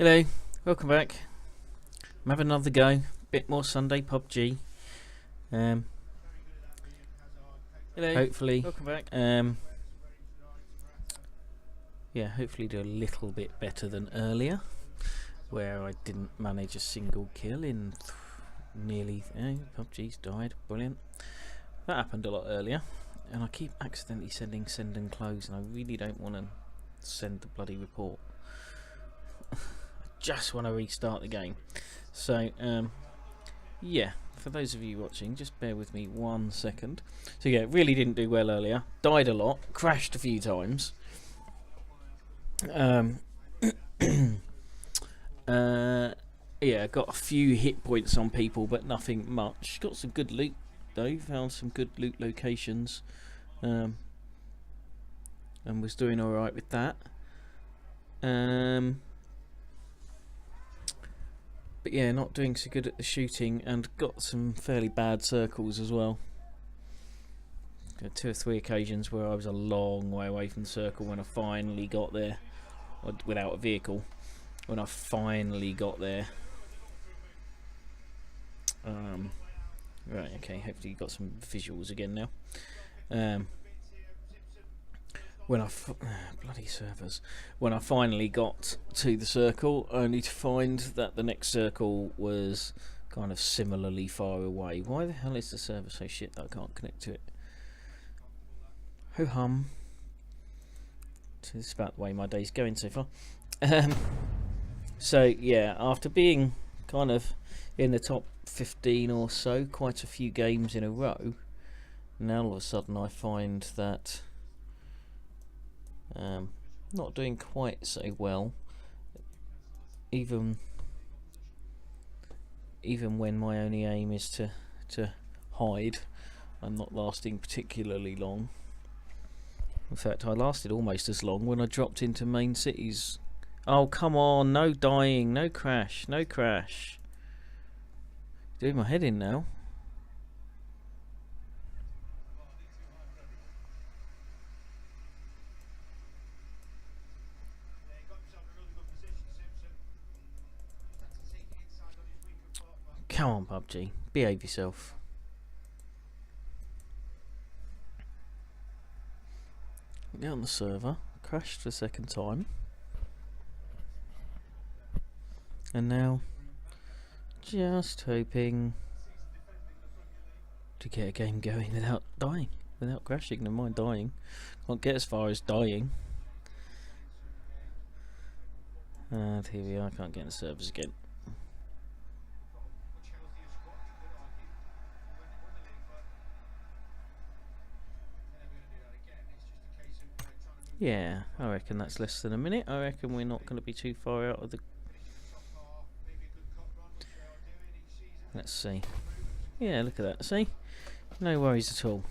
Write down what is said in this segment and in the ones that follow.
Hello, welcome back. I'm having another go. Bit more Sunday PUBg. Hello, hopefully, welcome back. Yeah, hopefully do a little bit better than earlier, where I didn't manage a single kill in nearly. PUBg's died. Brilliant. That happened a lot earlier, and I keep accidentally sending send and close, and I really don't want to send the bloody report. Just want to restart the game. So yeah, for those of you watching, just bear with me 1 second. So yeah, really didn't do well earlier, died a lot, crashed a few times. Yeah, got a few hit points on people, but nothing much. Got some good loot though, found some good loot locations, and was doing alright with that. But yeah, not doing so good at the shooting, and got some fairly bad circles as well. Got 2 or 3 occasions where I was a long way away from the circle when I finally got there, without a vehicle. When I finally got there. Right, okay, hopefully you got some visuals again now. When I bloody servers. When I finally got to the circle, only to find that the next circle was kind of similarly far away. Why the hell is the server so shit that I can't connect to it? Ho hum. So this is about the way my day's going so far. So yeah, after being kind of in the top 15 or so, quite a few games in a row, now all of a sudden I find that not doing quite so well, even when my only aim is to hide. I'm not lasting particularly long. In fact, I lasted almost as long when I dropped into main cities. Oh come on, no dying, no crash, no crash. Doing my head in now. Come on, PUBg, behave yourself. Get on the server, crashed for the 2nd time, and now just hoping to get a game going without dying, without crashing. Never mind dying, can't get as far as dying. And here we are, can't get in the servers again. Yeah, I reckon that's less than a minute. I reckon we're not going to be too far out of the... Let's see. Yeah, look at that. See? No worries at all.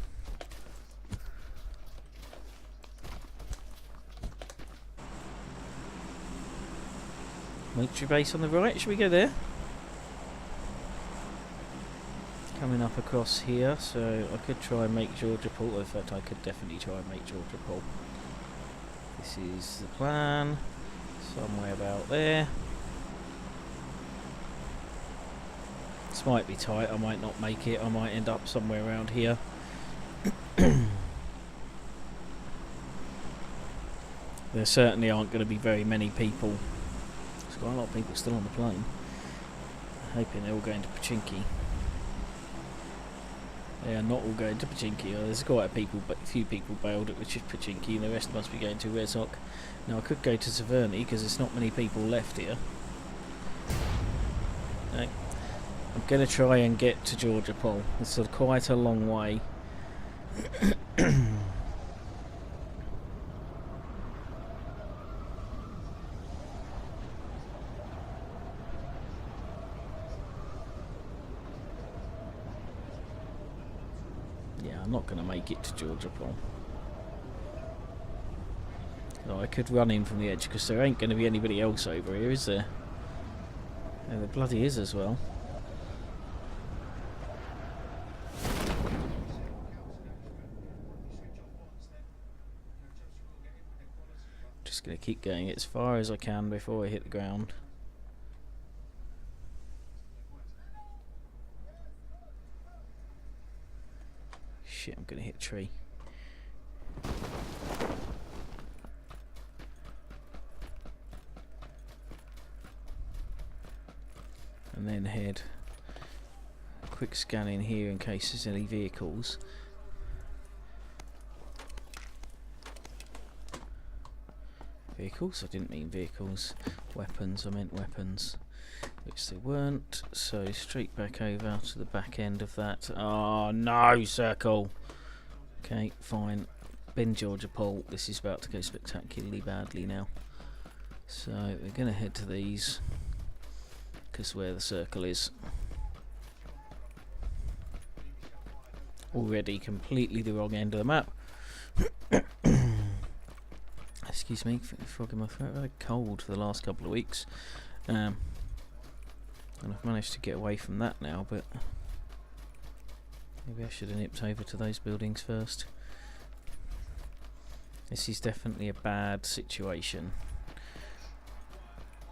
Military base on the right. Should we go there? Coming up across here, so I could try and make Georgia Port. In fact, I could definitely try and make Georgia Port. This is the plan, somewhere about there. This might be tight, I might not make it, I might end up somewhere around here. There certainly aren't going to be very many people. There's quite a lot of people still on the plane. I'm hoping they're all going to Pochinki. They are not all going to Pochinki. There's quite a few people bailed at which is Pochinki, and the rest must be going to Rezok. Now I could go to Severny because there's not many people left here. No. I'm going to try and get to Georgia Pol. It's quite a long way. I'm not going to make it to Georgia Pol. So I could run in from the edge because there ain't going to be anybody else over here, is there? And there bloody is as well. Just going to keep going as far as I can before I hit the ground. shit, I'm going to hit a tree. And then head. Quick scan in here in case there's any vehicles. Vehicles? I didn't mean vehicles. Weapons, I meant weapons. Which they weren't. So straight back over to the back end of that. Oh no, circle! Okay, fine. Ben Georgia Paul. This is about to go spectacularly badly now. So we're going to head to these. Because where the circle is. Already completely the wrong end of the map. Excuse me, frog in my throat. I've had a cold for the last couple of weeks, and I've managed to get away from that now, but maybe I should have nipped over to those buildings first. This is definitely a bad situation.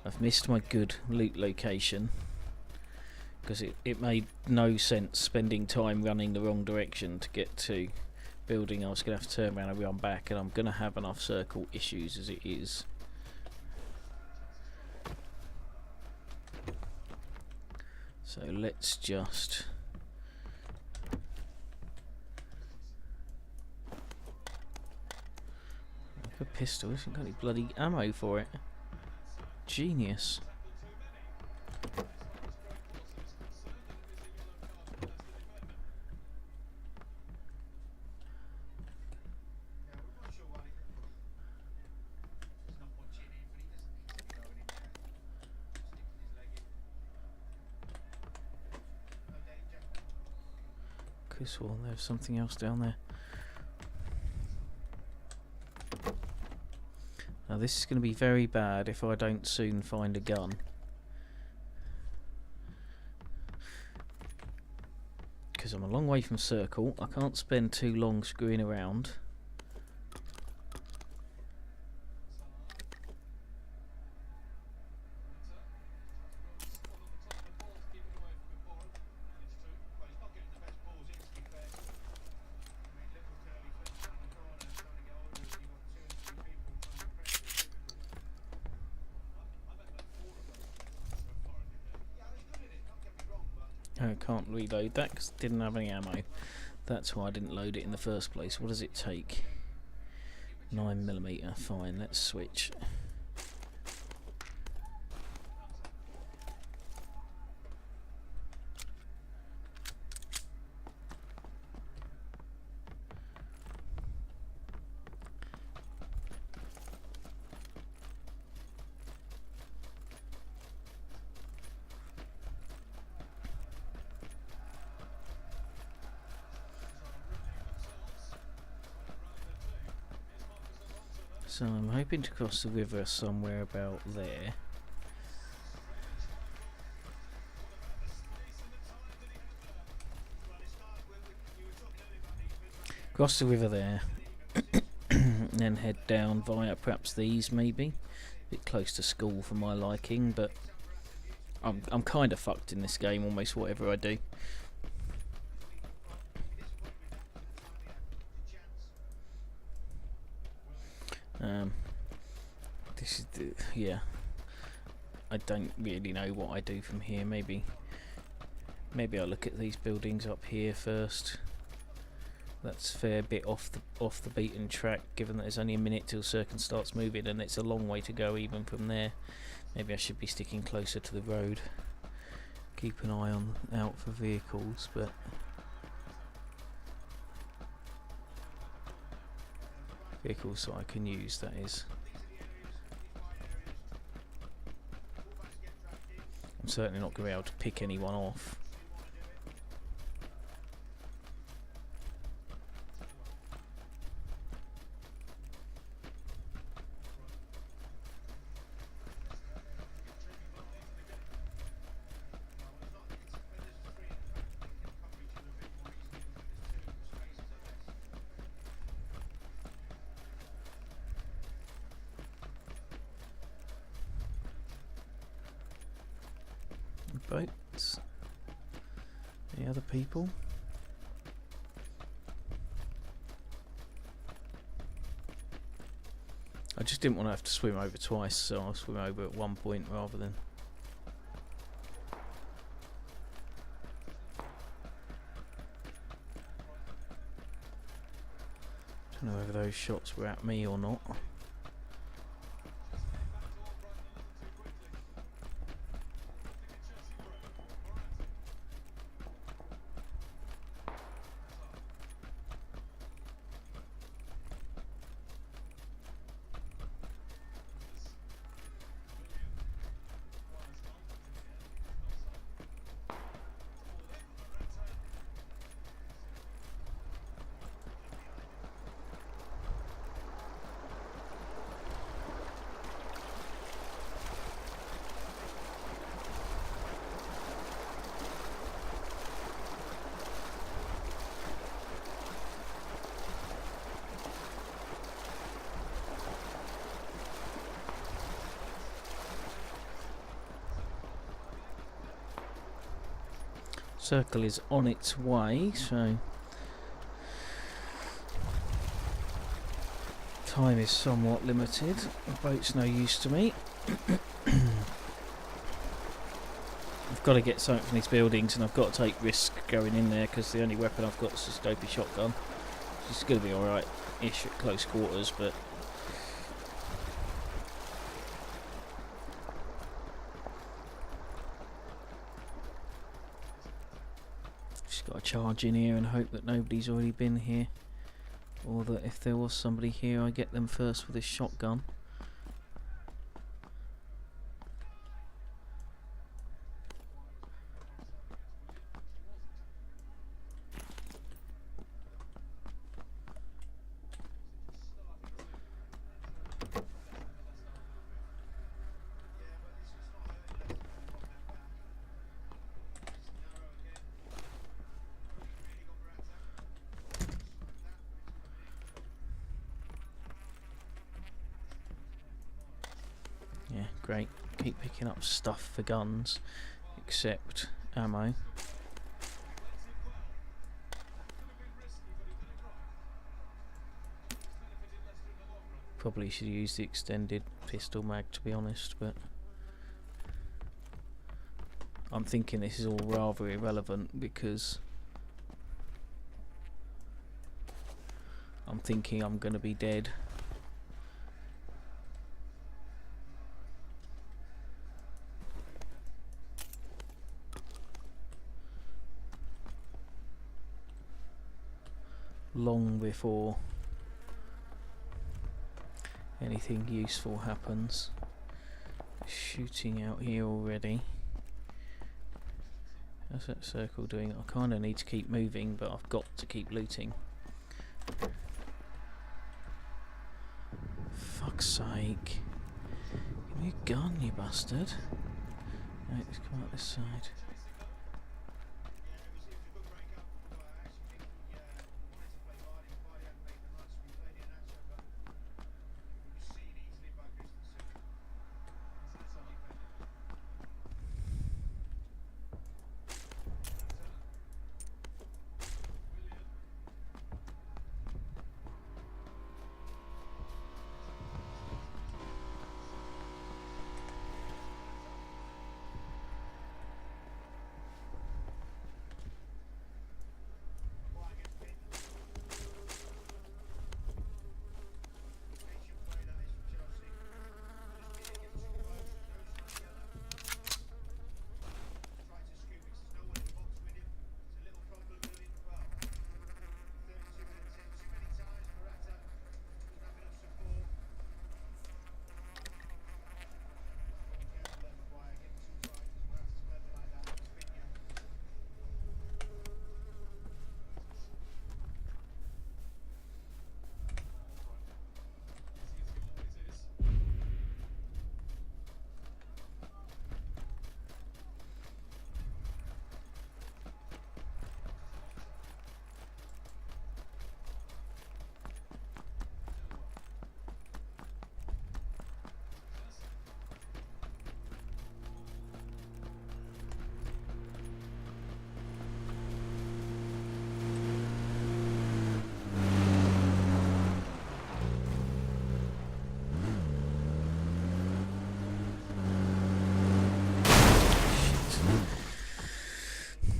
I've missed my good loot location because it made no sense spending time running the wrong direction to get to building. I was going to have to turn around and run back, and I'm going to have enough circle issues as it is. So let's just like a pistol. Isn't got any bloody ammo for it. Genius. Well, there's something else down there. Now this is going to be very bad if I don't soon find a gun. Because I'm a long way from circle. I can't spend too long screwing around. I can't reload that because it didn't have any ammo. That's why I didn't load it in the first place. What does it take? 9mm. Fine, let's switch. So I'm hoping to cross the river somewhere about there. Cross the river there. And then head down via perhaps these maybe. A bit close to school for my liking, but I'm kind of fucked in this game almost whatever I do. This is the, yeah. I don't really know what I do from here. Maybe I'll look at these buildings up here first. That's a fair bit off the beaten track, given that there's only a minute till Circon starts moving, and it's a long way to go even from there. Maybe I should be sticking closer to the road. Keep an eye out for vehicles, but vehicles that I can use, that is. I'm certainly not going to be able to pick anyone off. Boats. Any other people? I just didn't want to have to swim over twice, so I'll swim over at one point rather than... Don't know whether those shots were at me or not. Circle is on its way, so time is somewhat limited. The boat's no use to me. I've got to get something from these buildings, and I've got to take risk going in there because the only weapon I've got is a scopy shotgun. It's going to be alright-ish at close quarters, but got to charge in here and hope that nobody's already been here, or that if there was somebody here I get them first with a shotgun. Yeah, great. Keep picking up stuff for guns, except ammo. Probably should use the extended pistol mag, to be honest, but I'm thinking this is all rather irrelevant because I'm thinking I'm going to be dead. Long before anything useful happens. Shooting out here already. How's that circle doing? I kind of need to keep moving, but I've got to keep looting. Fuck's sake. Give me a gun, you bastard. Right, let's come out this side.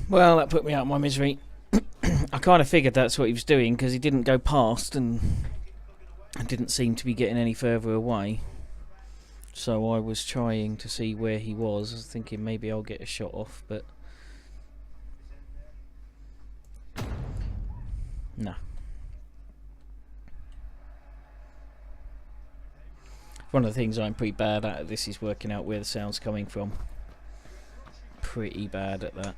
Well, that put me out of my misery. I kind of figured that's what he was doing because he didn't go past and didn't seem to be getting any further away. So I was trying to see where he was. I was thinking maybe I'll get a shot off, but no. One of the things I'm pretty bad at this is working out where the sound's coming from. Pretty bad at that.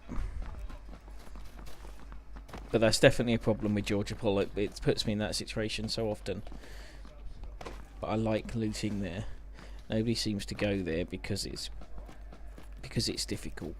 But that's definitely a problem with Georgia Pole. It puts me in that situation so often. But I like looting there. Nobody seems to go there because it's difficult.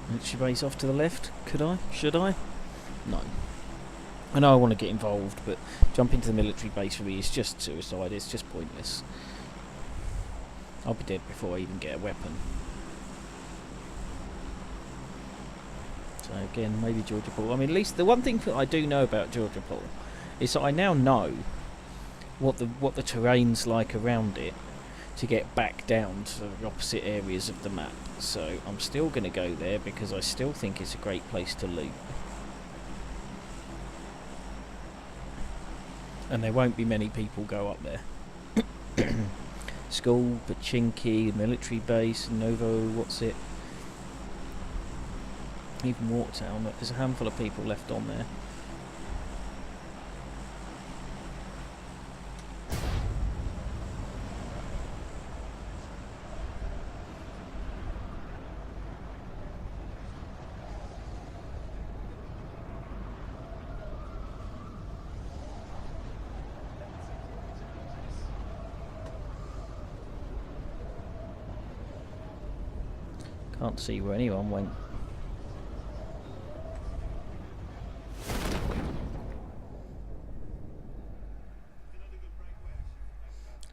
Military base off to the left. Could I? Should I? No. I know I want to get involved, but jumping to the military base for me is just suicide. It's just pointless. I'll be dead before I even get a weapon. So again, maybe Georgia Pole. I mean, at least the one thing that I do know about Georgia Pole is that I now know what the terrain's like around it to get back down to the opposite areas of the map. So I'm still going to go there because I still think it's a great place to loot. And there won't be many people go up there. School, Pachinki, military base, Novo, what's it? Even Watertown, there's a handful of people left on there. Can't see where anyone went.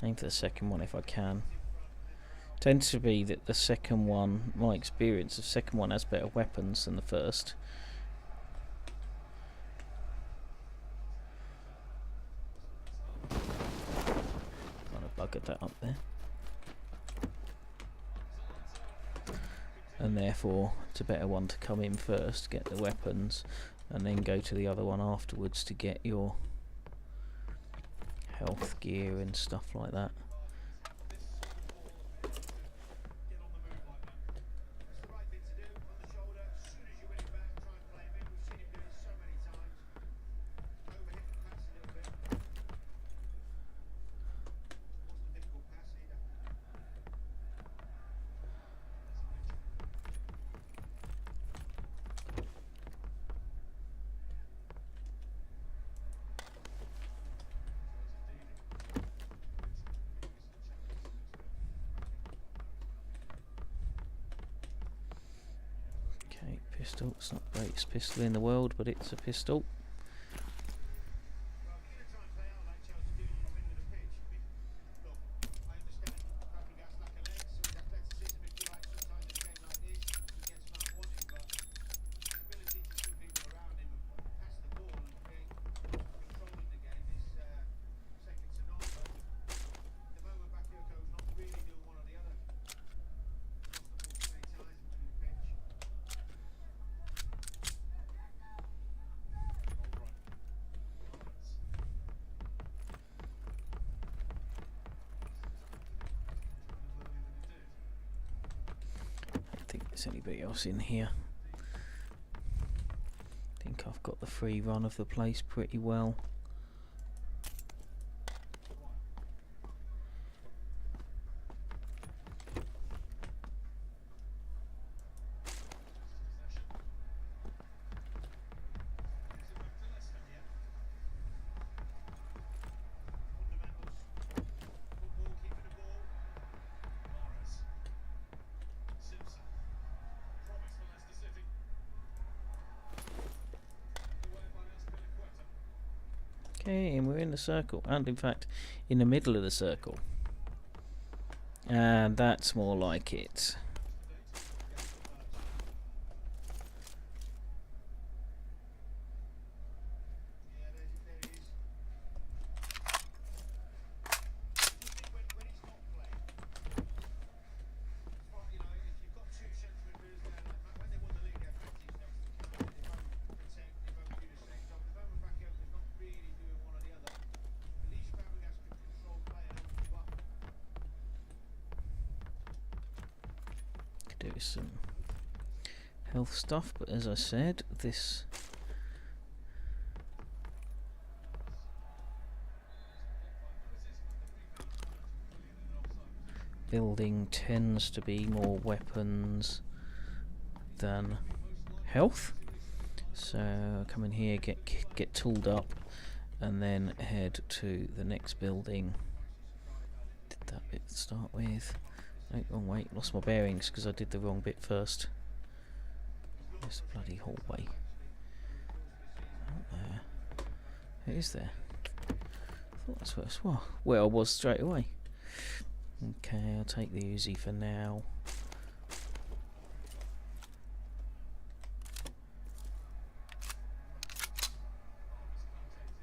Aim for the second one if I can. Tends to be that the second one, my experience, the second one has better weapons than the first. Kind of buggered that up there. And therefore it's a better one to come in first, get the weapons, and then go to the other one afterwards to get your health gear and stuff like that. Pistol, it's not the greatest pistol in the world, but it's a pistol. Anybody else in here? I think I've got the free run of the place pretty well. Okay, and we're in the circle, and in fact, in the middle of the circle. And that's more like it. Do some health stuff, but as I said, this building tends to be more weapons than health. So come in here, get tooled up, and then head to the next building. Did that bit start with? Oh, wrong way. Lost my bearings because I did the wrong bit first. There's the bloody hallway. Oh, there. It is there. I thought that's where I was straight away. Okay, I'll take the Uzi for now.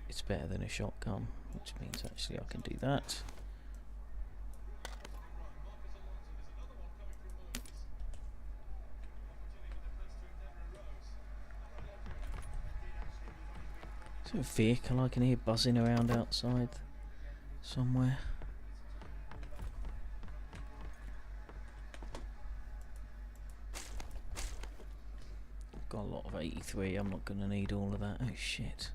It's better than a shotgun, which means actually I can do that. Is there a vehicle I can hear buzzing around outside somewhere? I've got a lot of 83, I'm not going to need all of that. Oh shit.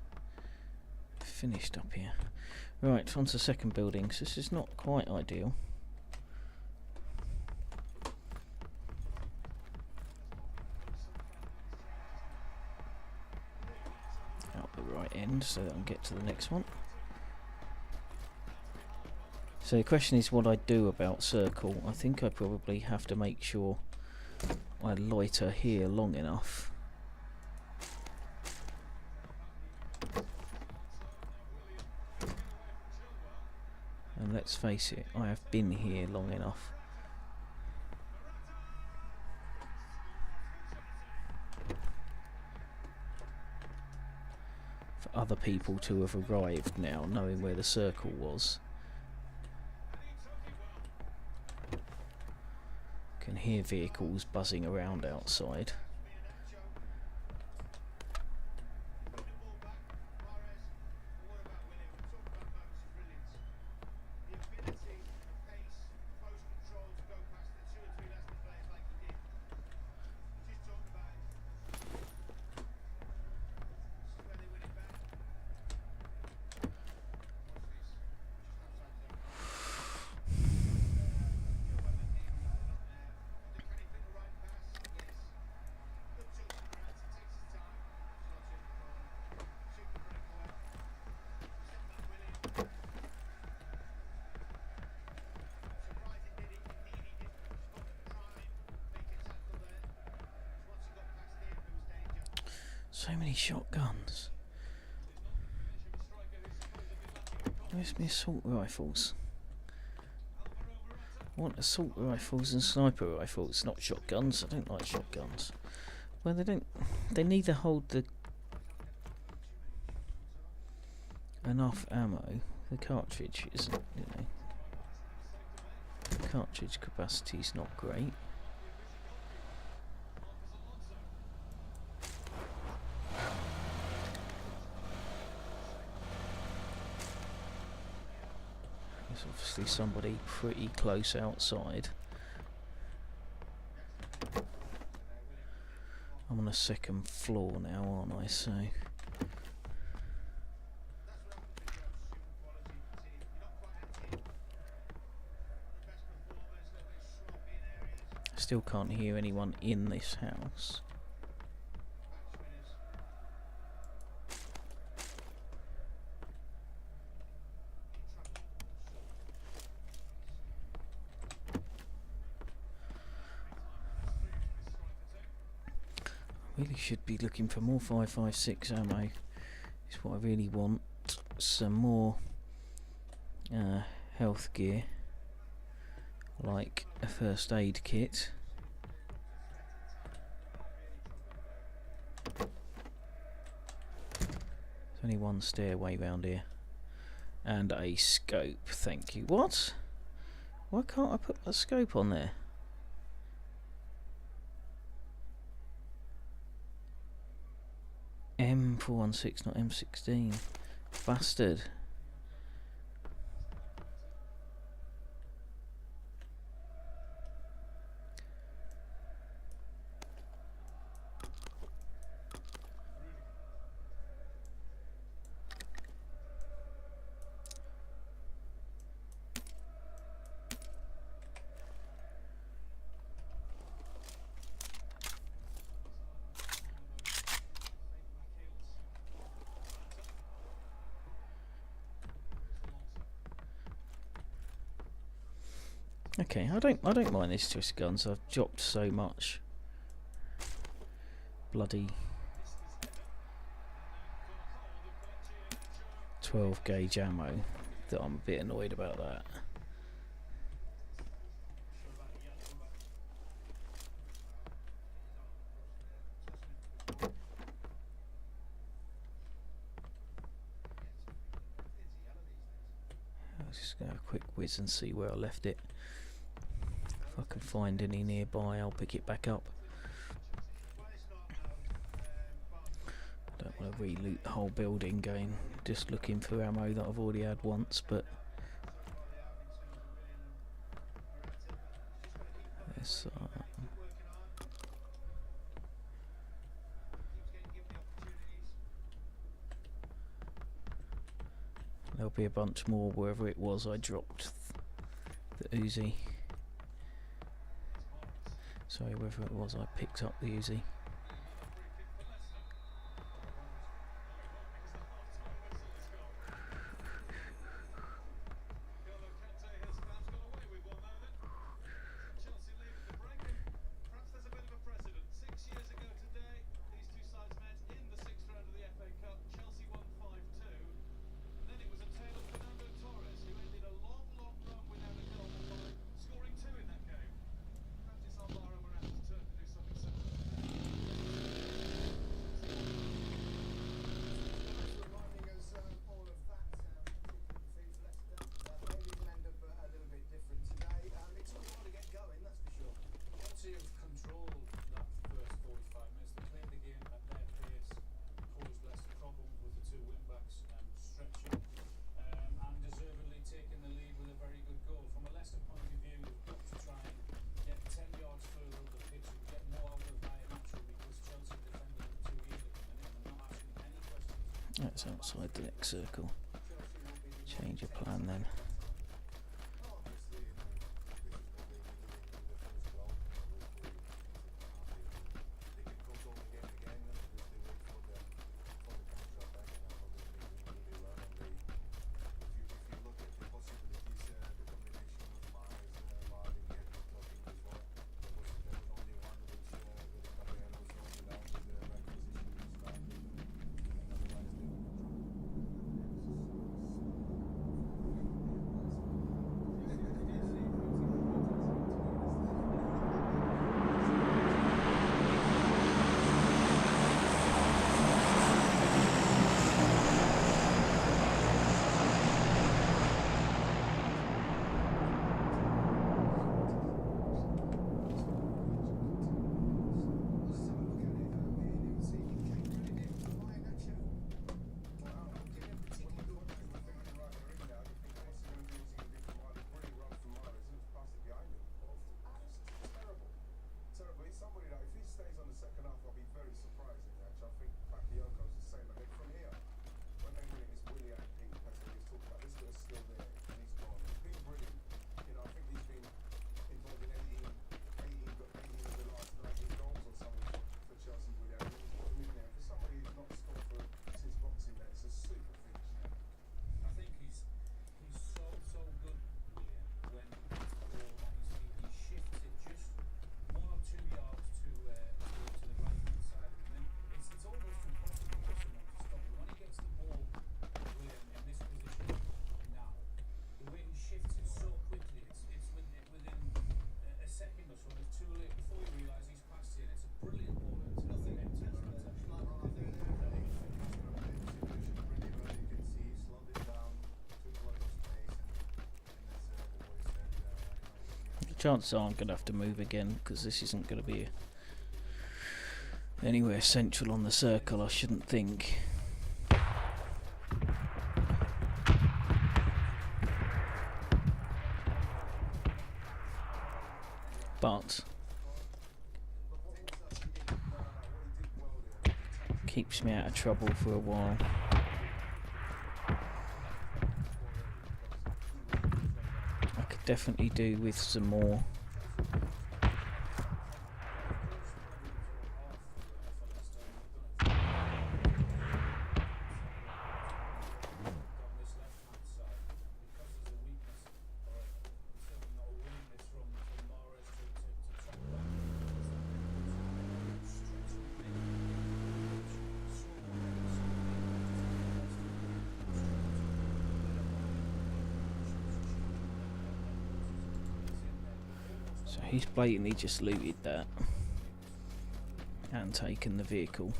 Finished up here. Right, on to the second building, so this is not quite ideal. Out the right end so that I can get to the next one. So the question is what I do about circle. I think I probably have to make sure I loiter here long enough. And let's face it, I have been here long enough. For other people to have arrived now, knowing where the circle was. Can hear vehicles buzzing around outside. So many shotguns. Where's my assault rifles? I want assault rifles and sniper rifles, not shotguns. I don't like shotguns. Well, they don't. They neither hold the enough ammo. The cartridge isn't, you know. The cartridge capacity's not great. There's obviously somebody pretty close outside. I'm on the second floor now, aren't I? So I still can't hear anyone in this house. Really should be looking for more 5.56 ammo. Is what I really want. some more health gear, like a first aid kit. There's only one stairway round here. And a scope, thank you. What? Why can't I put a scope on there? M416, not M16. Bastard. Okay, I don't mind these twist guns. I've dropped so much bloody 12 gauge ammo that I'm a bit annoyed about that. I'll just go a quick whiz and see where I left it. If I can find any nearby, I'll pick it back up. I don't want to re-loot the whole building going just looking for ammo that I've already had once, but this, there'll be a bunch more wherever it was I dropped the Uzi. Sorry, wherever it was I picked up the Uzi. That's outside the next circle. Change of plan then. chances are I'm going to have to move again, because this isn't going to be anywhere central on the circle, I shouldn't think. But keeps me out of trouble for a while. I could definitely do with some more. So he's blatantly just looted that and taken the vehicle.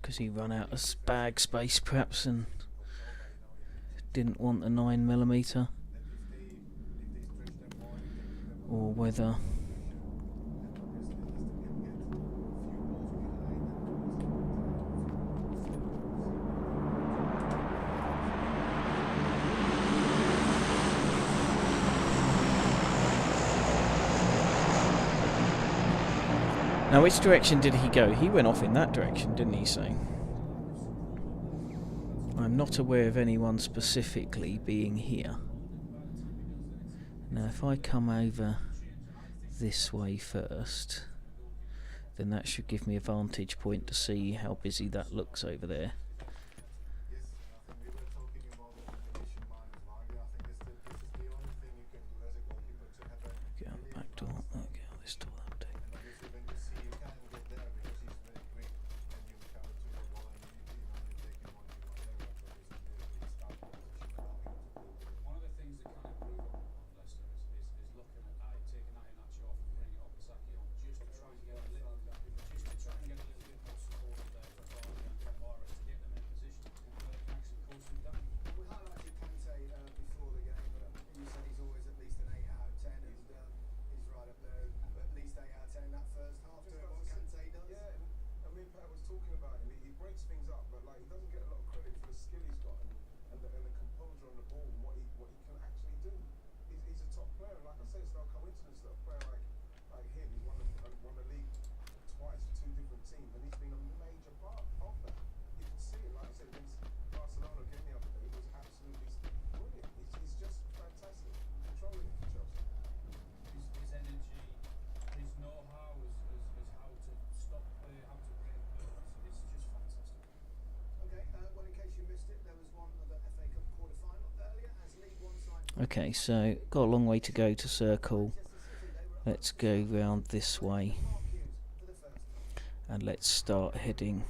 Because he ran out of bag space perhaps and didn't want the 9mm, or whether now, which direction did he go? He went off in that direction, didn't he, say? I'm not aware of anyone specifically being here. Now, if I come over this way first, then that should give me a vantage point to see how busy that looks over there. Get out the back door. Okay, this door. Okay, so got a long way to go to circle. Let's go round this way and let's start heading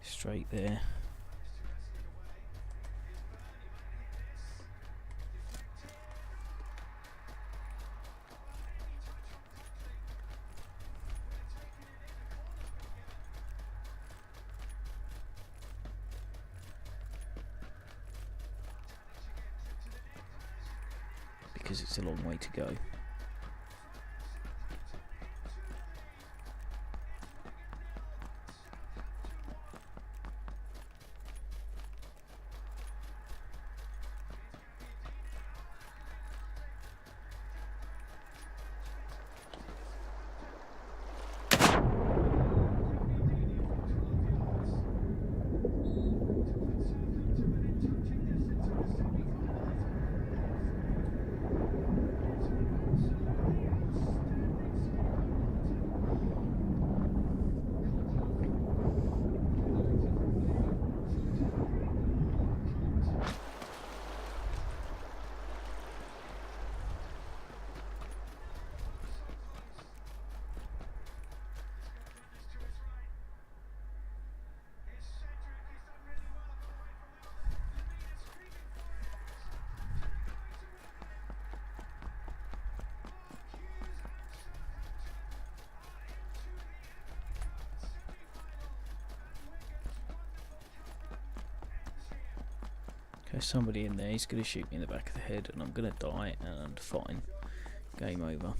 straight there. Because it's a long way to go. There's somebody in there, he's going to shoot me in the back of the head and I'm going to die, and fine. Game over.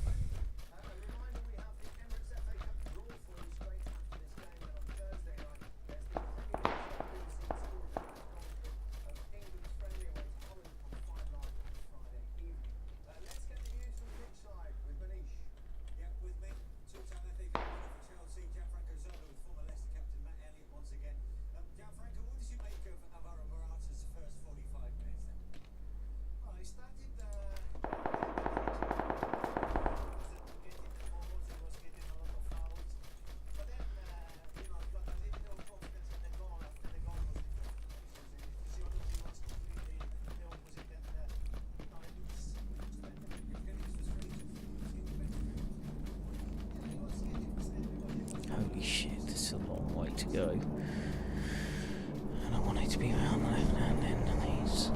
Holy shit, this is a long way to go. And I want it to be around the left hand end of these.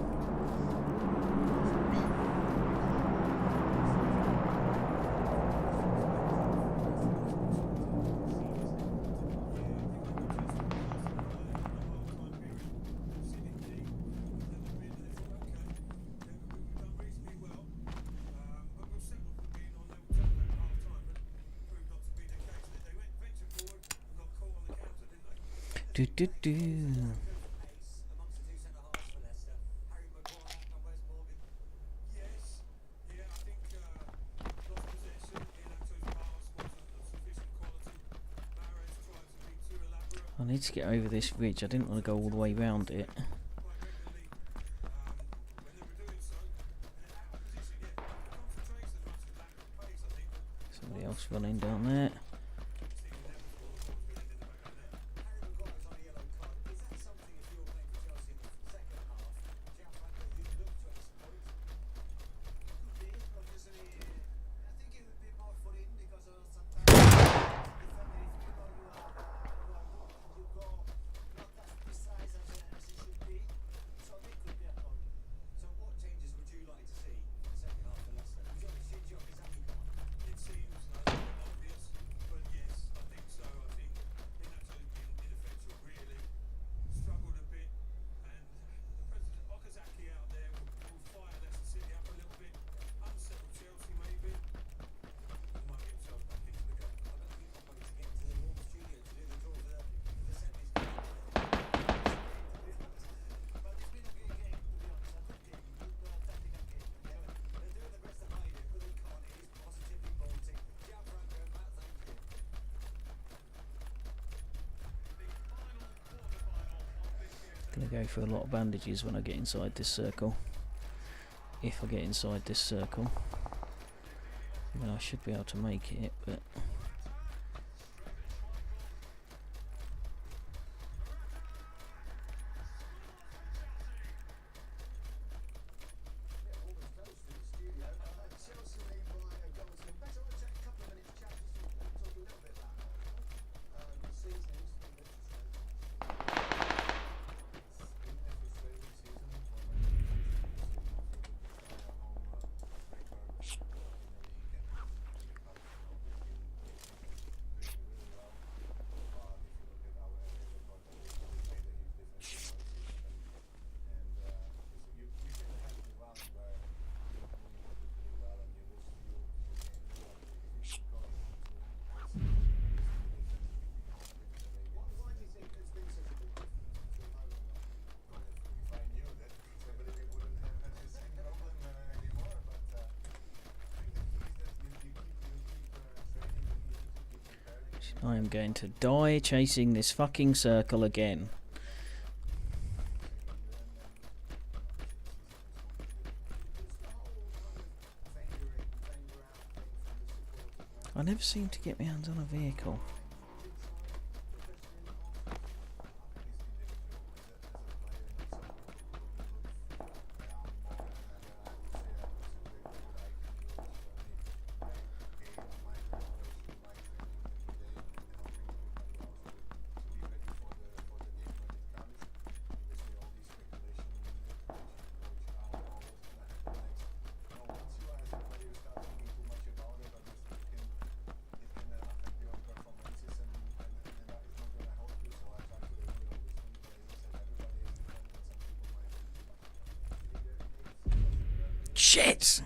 Do do do. I need to get over this ridge. I didn't want to go all the way round it. Somebody else running down there. Gonna go for a lot of bandages when I get inside this circle. If I get inside this circle. I mean, I should be able to make it, but... I am going to die chasing this fucking circle again. I never seem to get my hands on a vehicle. shit!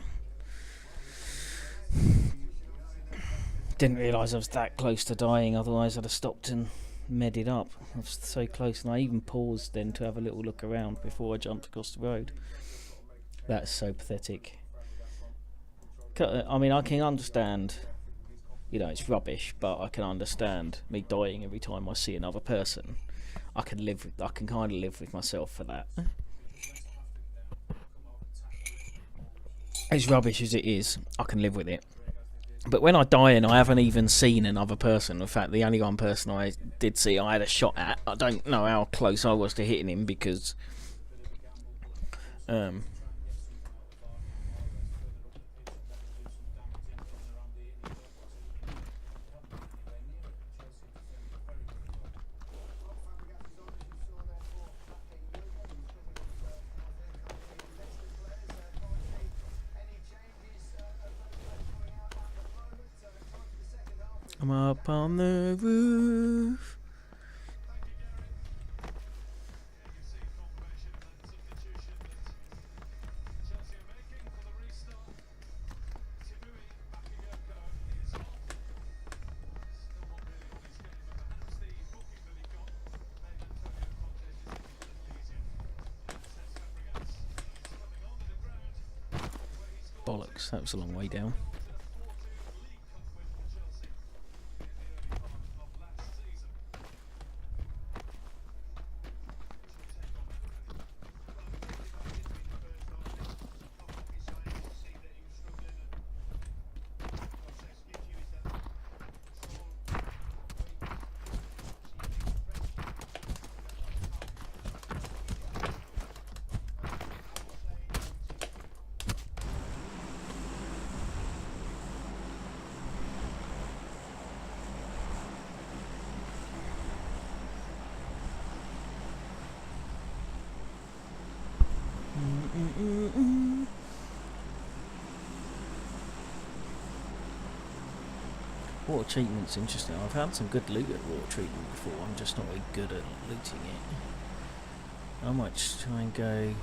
Didn't realise I was that close to dying, otherwise I'd have stopped and medded up. I was so close, and I even paused then to have a little look around before I jumped across the road. That's so pathetic. I mean, I can understand, you know, it's rubbish, but I can understand me dying every time I see another person. I can kind of live with myself for that. As rubbish as it is, I can live with it. But when I die and I haven't even seen another person, in fact, the only one person I did see I had a shot at, I don't know how close I was to hitting him because I'm up on the roof. Bollocks, that was a long way down. Water treatment's interesting. I've had some good loot at water treatment before. I'm just not very good at looting it. I might try and go.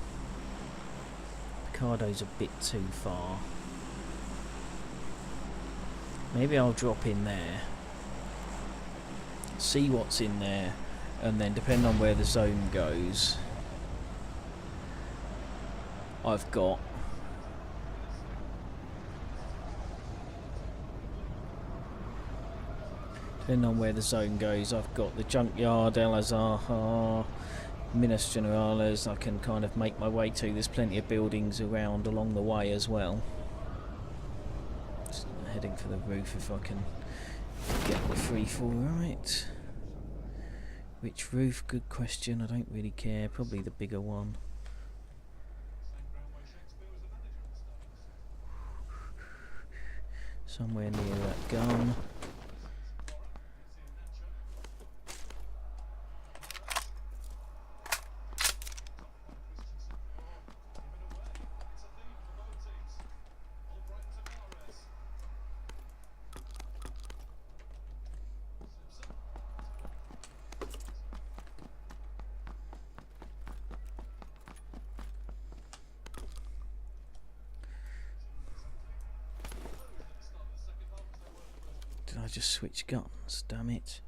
Picardo's a bit too far. Maybe I'll drop in there, see what's in there, and then depending on where the zone goes, I've got depending on where the zone goes, I've got the Junkyard, El Azhar, Minas Generales. I can kind of make my way to. There's plenty of buildings around along the way as well. Just heading for the roof if I can get the free fall right. Which roof? Good question. I don't really care. Probably the bigger one. Somewhere near that gun. Did I just switch guns? Damn it.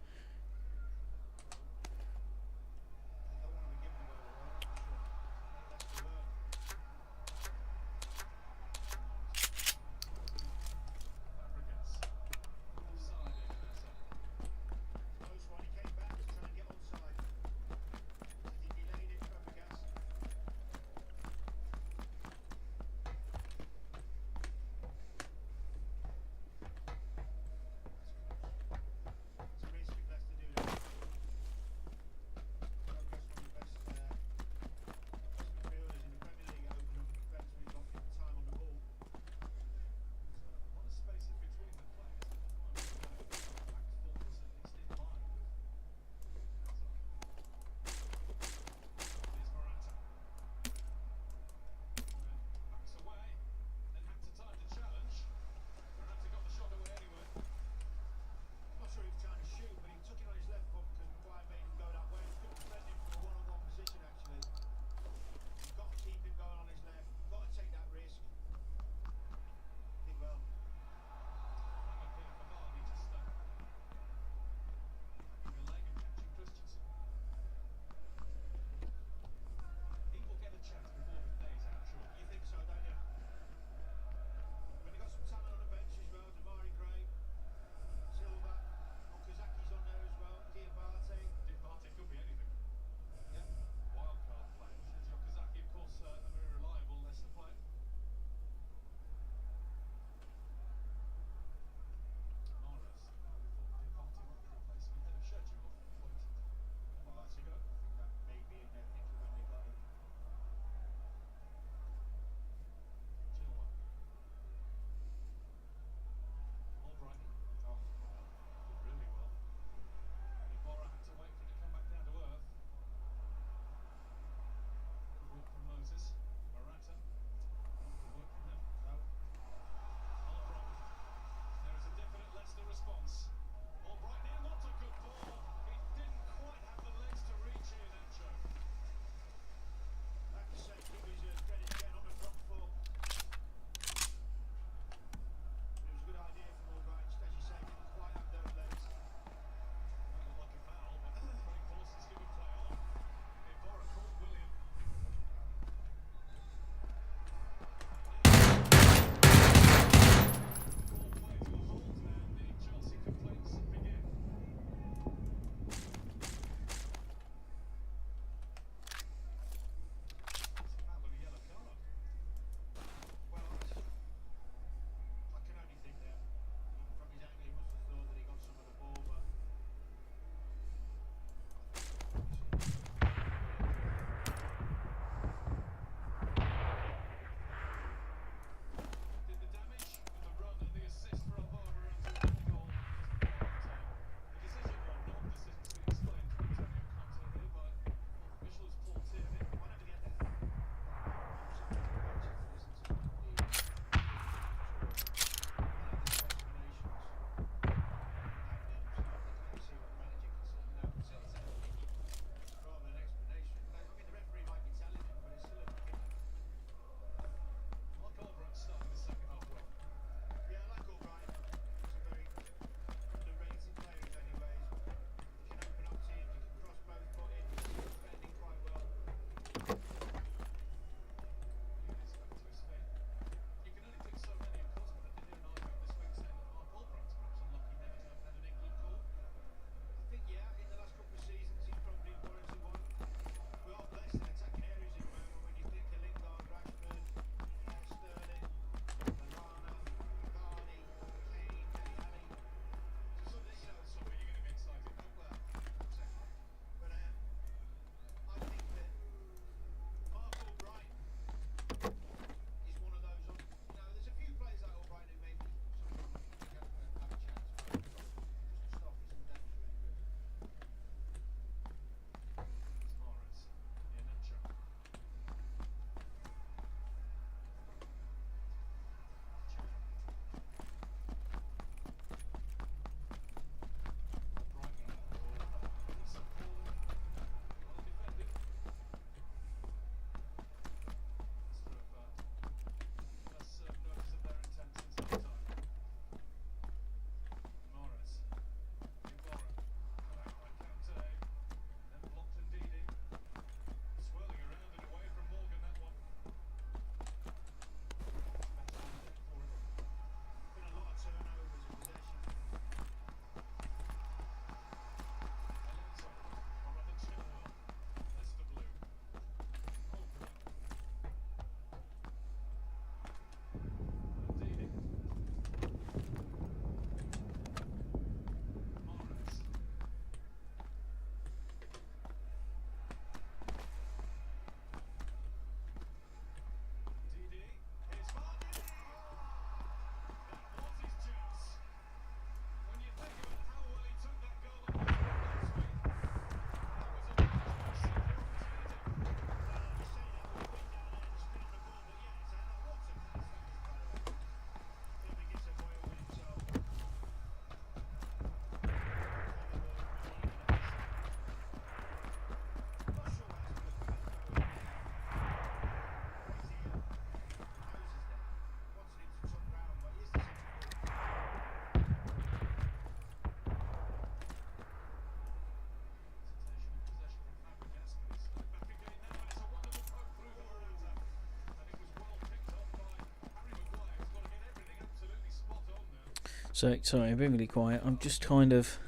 So, sorry, I've been really quiet. I'm just kind of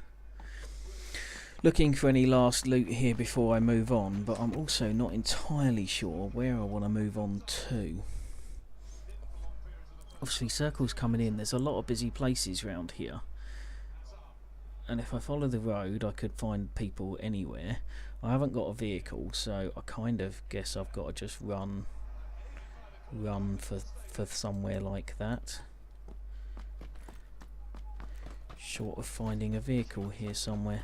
looking for any last loot here before I move on, but I'm also not entirely sure where I want to move on to. Obviously, circles coming in. There's a lot of busy places around here. And if I follow the road, I could find people anywhere. I haven't got a vehicle, so I kind of guess I've got to just run for somewhere like that. Short of finding a vehicle here somewhere.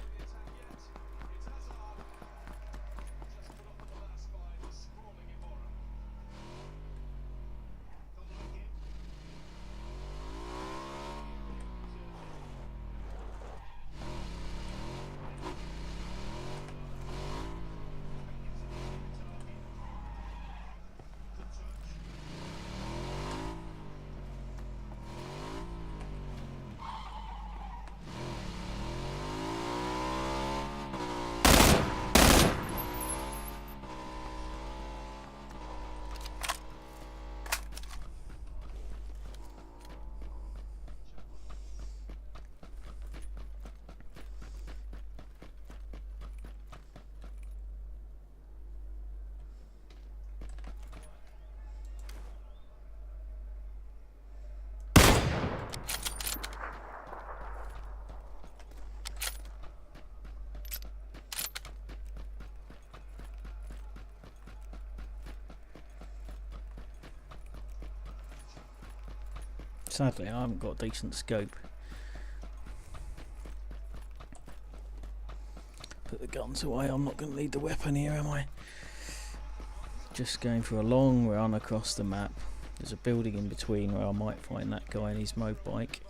Sadly, I haven't got a decent scope. Put the guns away. I'm not going to need the weapon here, am I? Just going for a long run across the map. There's a building in between where I might find that guy and his motorbike.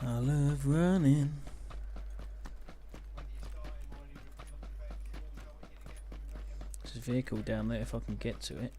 I love running. There's a vehicle down there if I can get to it.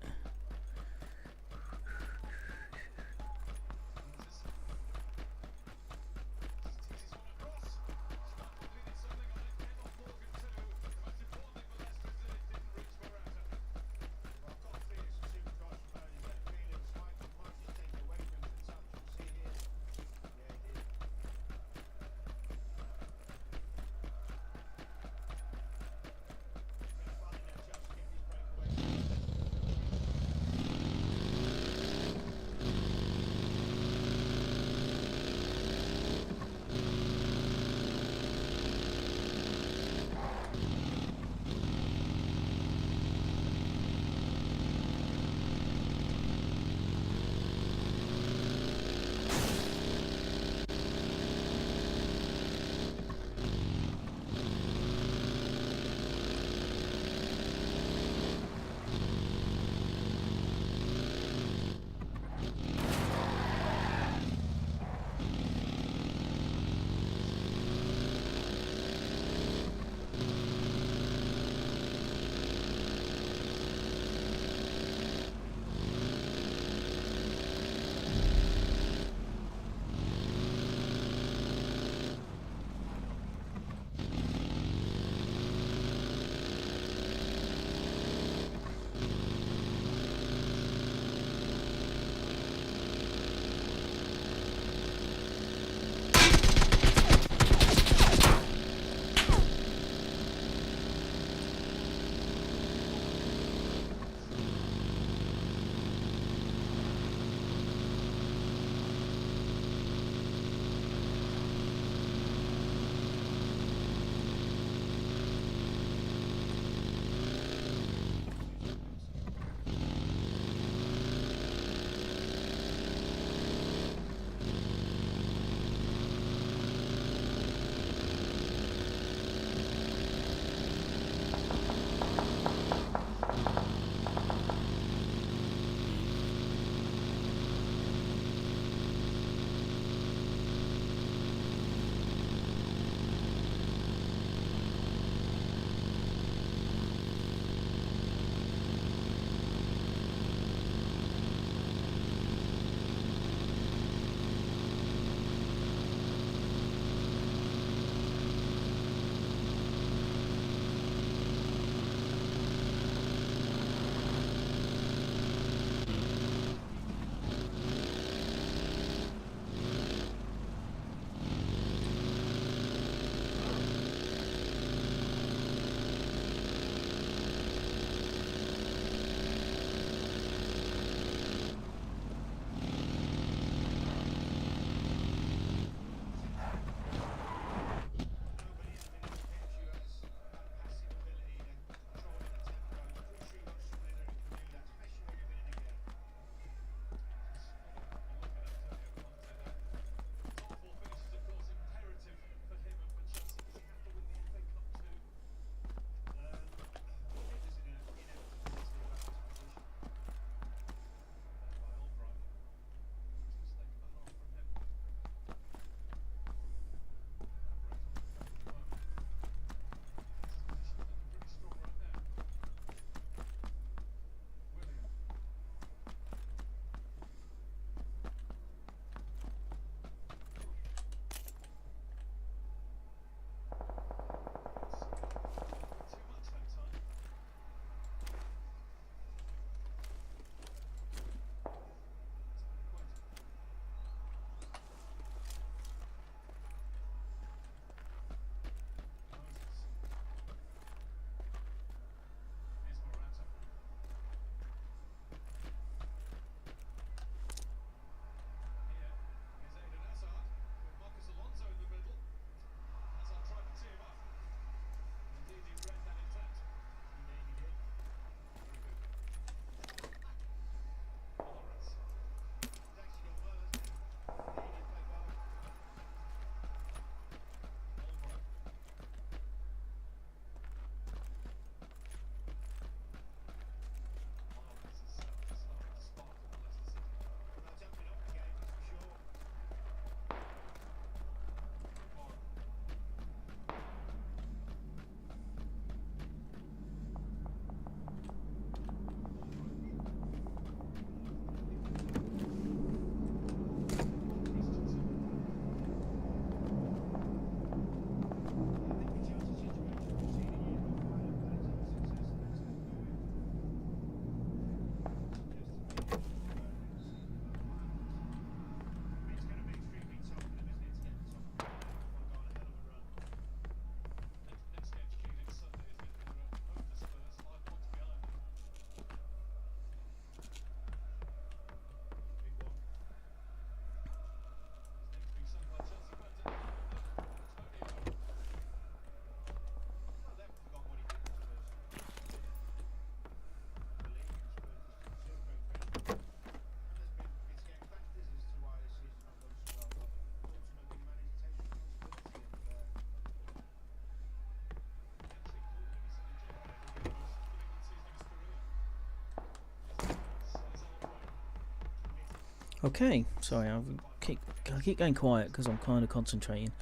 Okay, sorry, I keep going quiet because I'm kind of concentrating.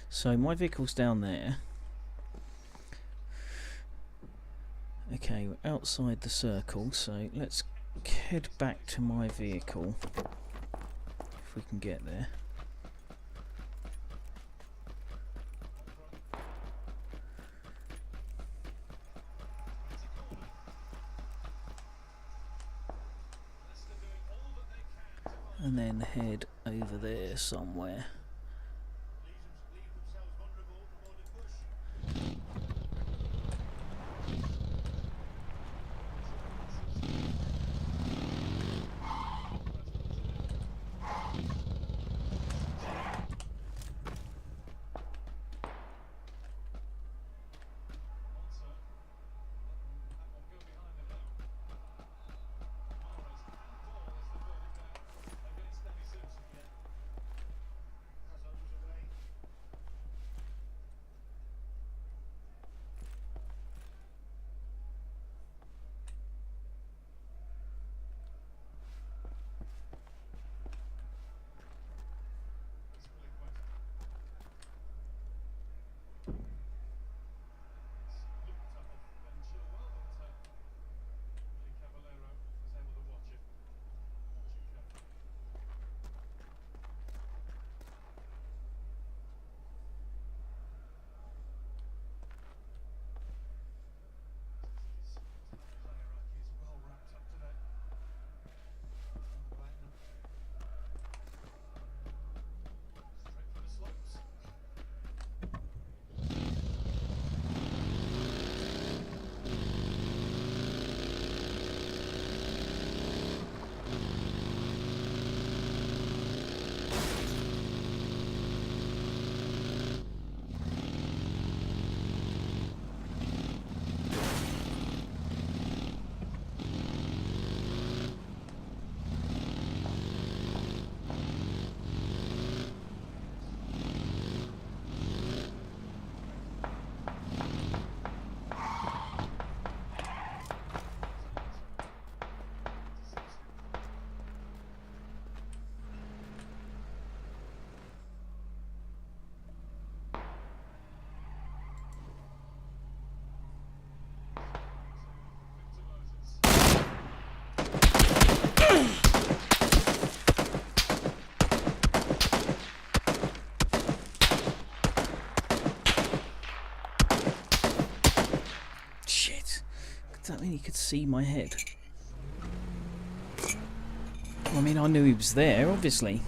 So my vehicle's down there. Okay, we're outside the circle, so let's head back to my vehicle if we can get there. And then head over there somewhere. Does that mean he could see my head? I mean, I knew he was there, obviously.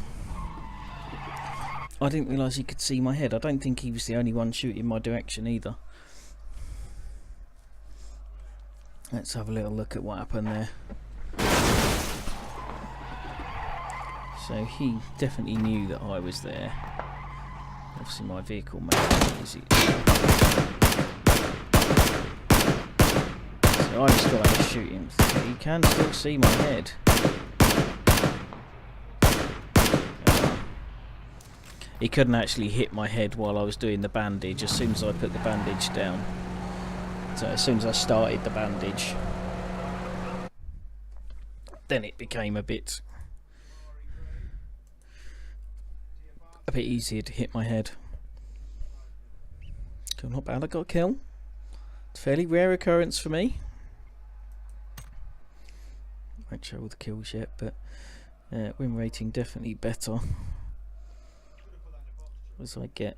I didn't realise he could see my head. I don't think he was the only one shooting my direction either. Let's have a little look at what happened there. So he definitely knew that I was there. Obviously my vehicle made it easy. So I just got to shoot him. So he can still see my head. He couldn't actually hit my head while I was doing the bandage as soon as I put the bandage down. So as soon as I started the bandage, then it became a bit easier to hit my head. So not bad, I got a kill. It's a fairly rare occurrence for me. Won't show all the kills yet, but win rating definitely better as I get.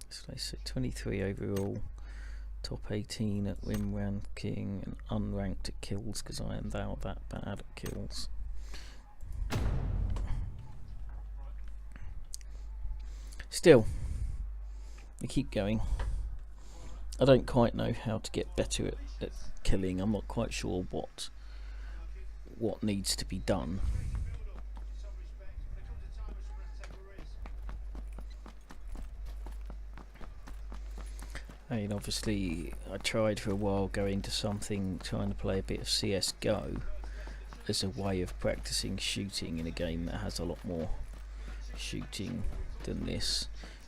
So let's say 23 overall, top 18 at win ranking, and unranked at kills because I am that bad at kills. Still, we keep going. I don't quite know how to get better at killing. I'm not quite sure what needs to be done. I mean, obviously, I tried for a while going to something, trying to play a bit of CSGO as a way of practicing shooting in a game that has a lot more shooting than this,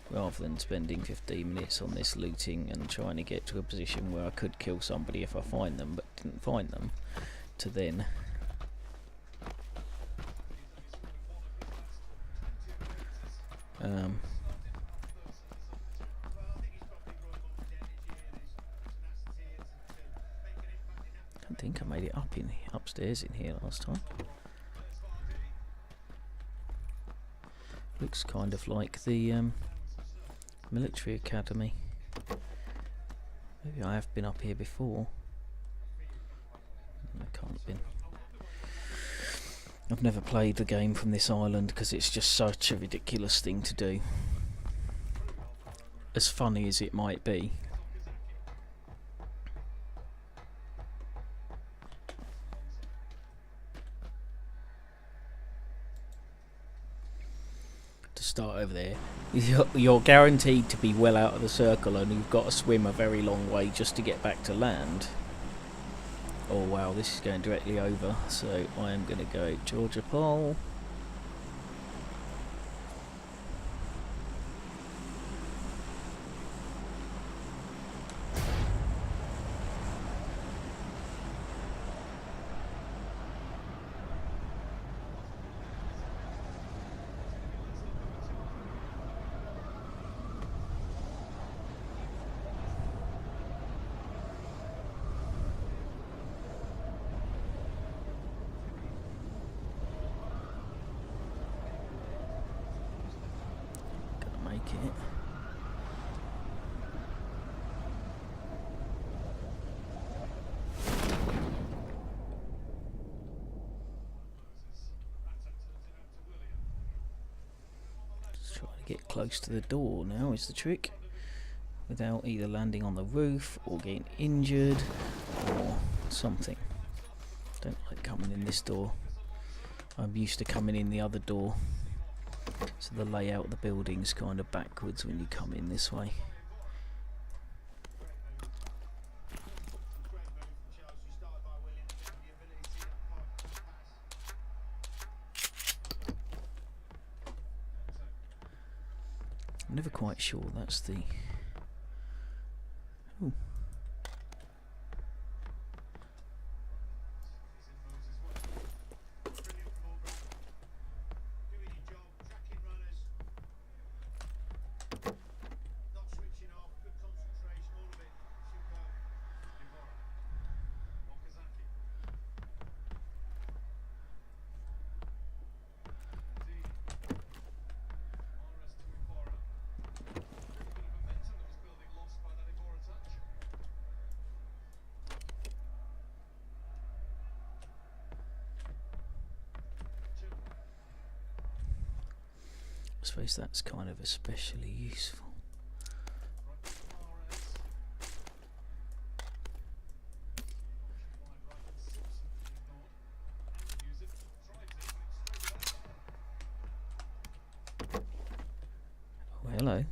rather than spending 15 minutes on this looting and trying to get to a position where I could kill somebody if I find them, but didn't find them. to then. I think I made it upstairs in here last time. Looks kind of like the military academy. Maybe I have been up here before. I can't have been. I've never played the game from this island because it's just such a ridiculous thing to do. As funny as it might be. To start over there, you're guaranteed to be well out of the circle, and you've got to swim a very long way just to get back to land. Oh wow, this is going directly over, so I am going to go Georgia Pole. It. Just try to get close to the door now is the trick, without either landing on the roof or getting injured or something. Don't like coming in this door. I'm used to coming in the other door. So the layout of the building's kind of backwards when you come in this way. I'm never quite sure that's the... Ooh. I suppose that's kind of especially useful. Oh, hello.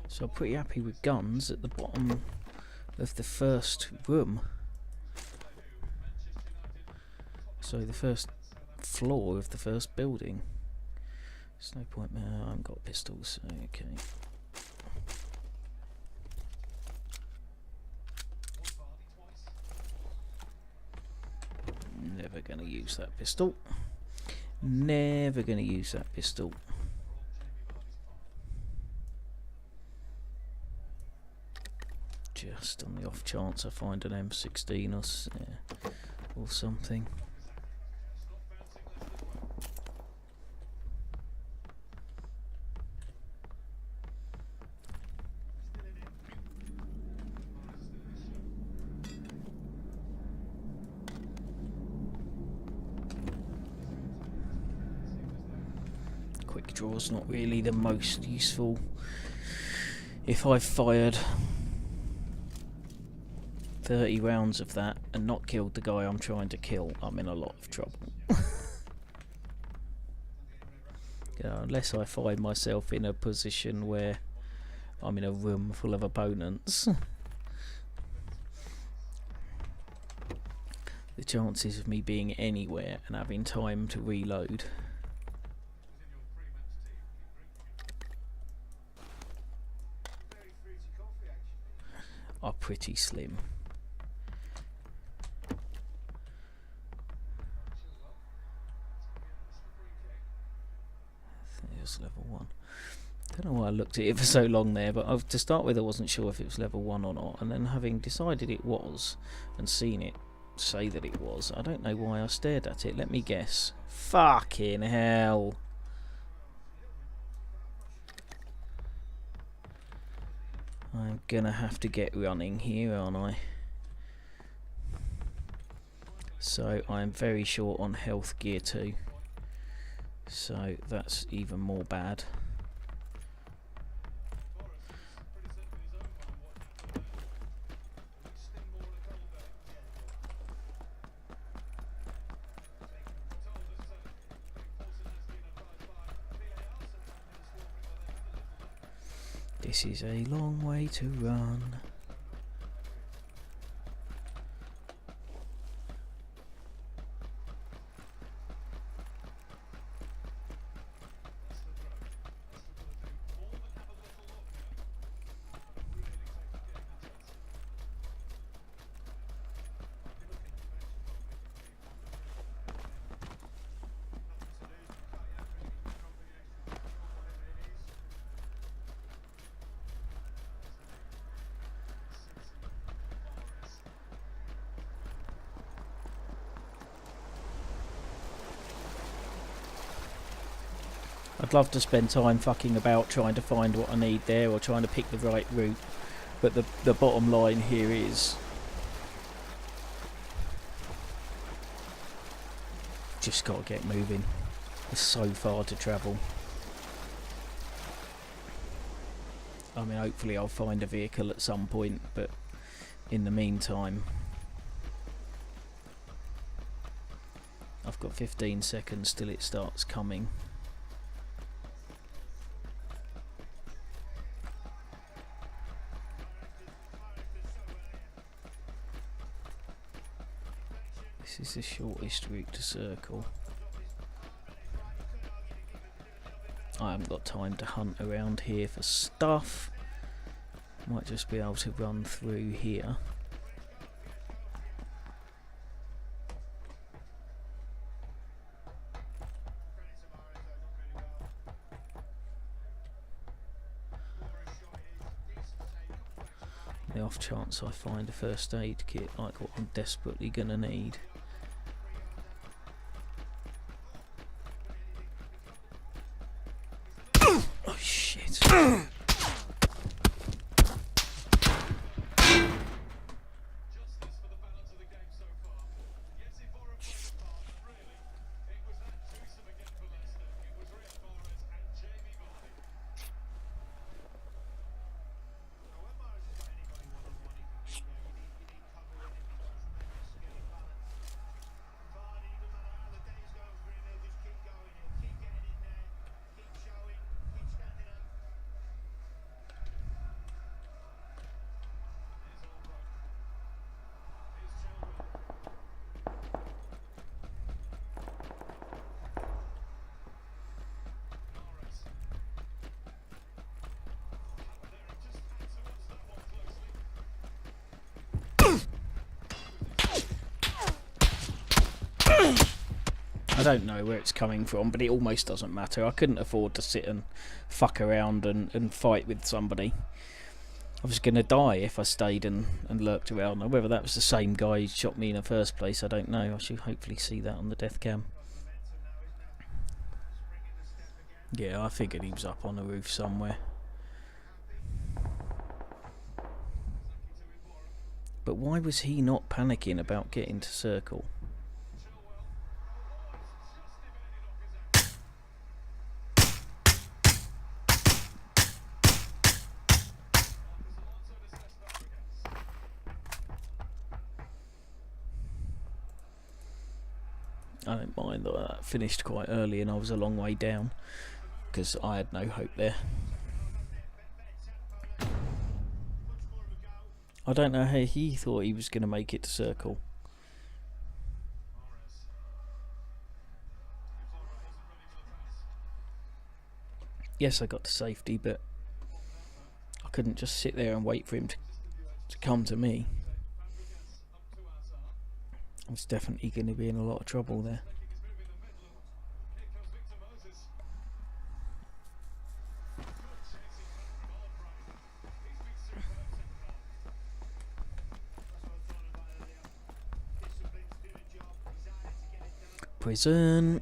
So I'm pretty happy with guns at the bottom of the first room. So the first floor of the first building. There's no point, I haven't got pistols, so okay. Never gonna use that pistol. Never gonna use that pistol. Just on the off chance I find an M16 or something. Quick draw's not really the most useful If I've fired 30 rounds of that and not killed the guy I'm trying to kill, I'm in a lot of trouble. Unless I find myself in a position where I'm in a room full of opponents. The chances of me being anywhere and having time to reload are pretty slim. I think it was level 1. I don't know why I looked at it for so long there, but to start with I wasn't sure if it was level 1 or not, and then having decided it was and seen it say that it was, I don't know why I stared at it. Let me guess. Fucking hell. I'm gonna have to get running here, aren't I? So I'm very short on health gear too, so that's even more bad. This is a long way to run. I'd love to spend time fucking about trying to find what I need there or trying to pick the right route, but the bottom line here is just got to get moving. There's so far to travel. I mean, hopefully I'll find a vehicle at some point, but in the meantime I've got 15 seconds till it starts coming. This is the shortest route to circle. I haven't got time to hunt around here for stuff. Might just be able to run through here. The off chance I find a first aid kit like what I'm desperately gonna need. Oh shit. I don't know where it's coming from, but it almost doesn't matter. I couldn't afford to sit and fuck around and fight with somebody. I was going to die if I stayed and lurked around. Now, whether that was the same guy who shot me in the first place, I don't know. I should hopefully see that on the death cam. Yeah, I figured he was up on the roof somewhere. But why was he not panicking about getting to circle? I don't mind that that finished quite early and I was a long way down, because I had no hope there. I don't know how he thought he was going to make it to circle. Yes, I got to safety, but I couldn't just sit there and wait for him to come to me. I was definitely going to be in a lot of trouble there. Prison.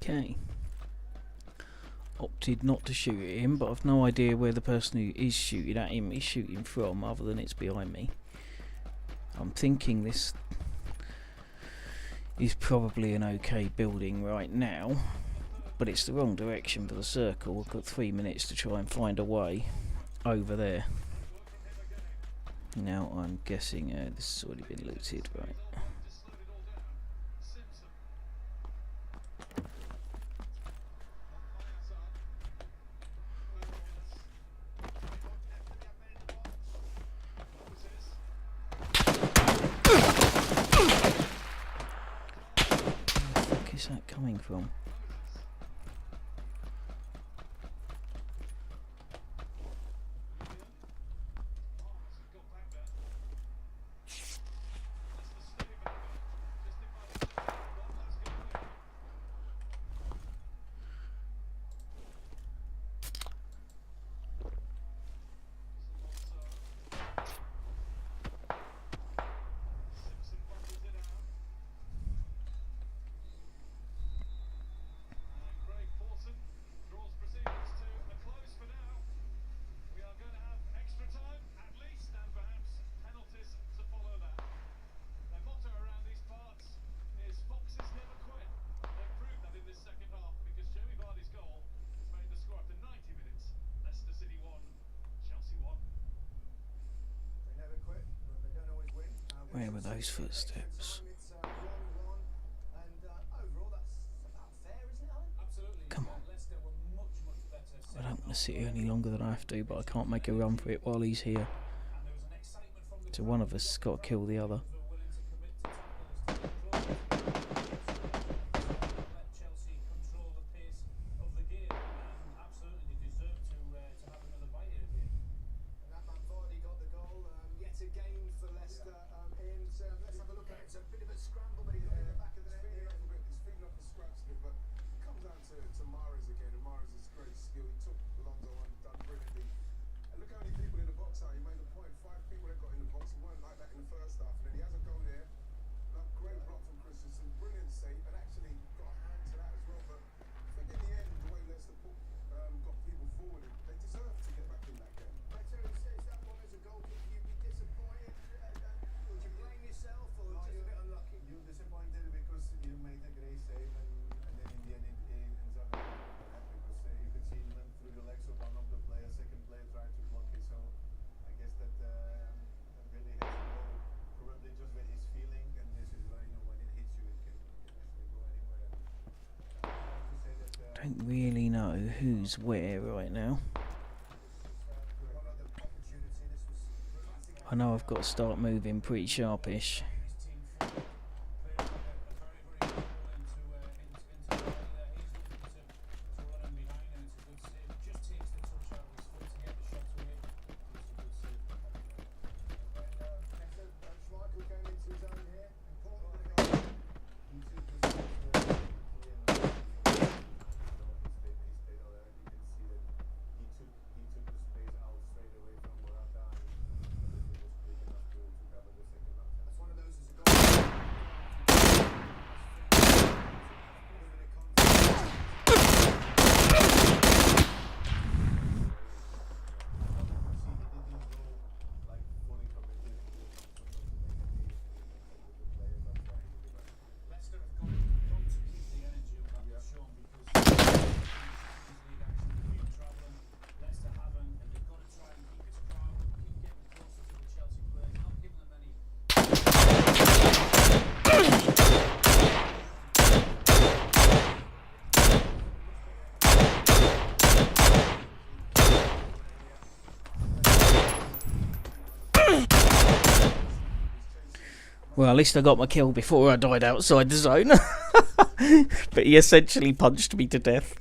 Okay. Opted not to shoot at him, but I've no idea where the person who is shooting at him is shooting from, other than it's behind me. I'm thinking this is probably an okay building right now, but it's the wrong direction for the circle. I've got 3 minutes to try and find a way over there. Now I'm guessing this has already been looted, right? Where the fuck is that coming from? Where were those footsteps? Come on. I don't want to sit here any longer than I have to, but I can't make a run for it while he's here. So one of us has got to kill the other. I don't really know who's where right now. I know I've got to start moving pretty sharpish. Well, at least I got my kill before I died outside the zone. But he essentially punched me to death.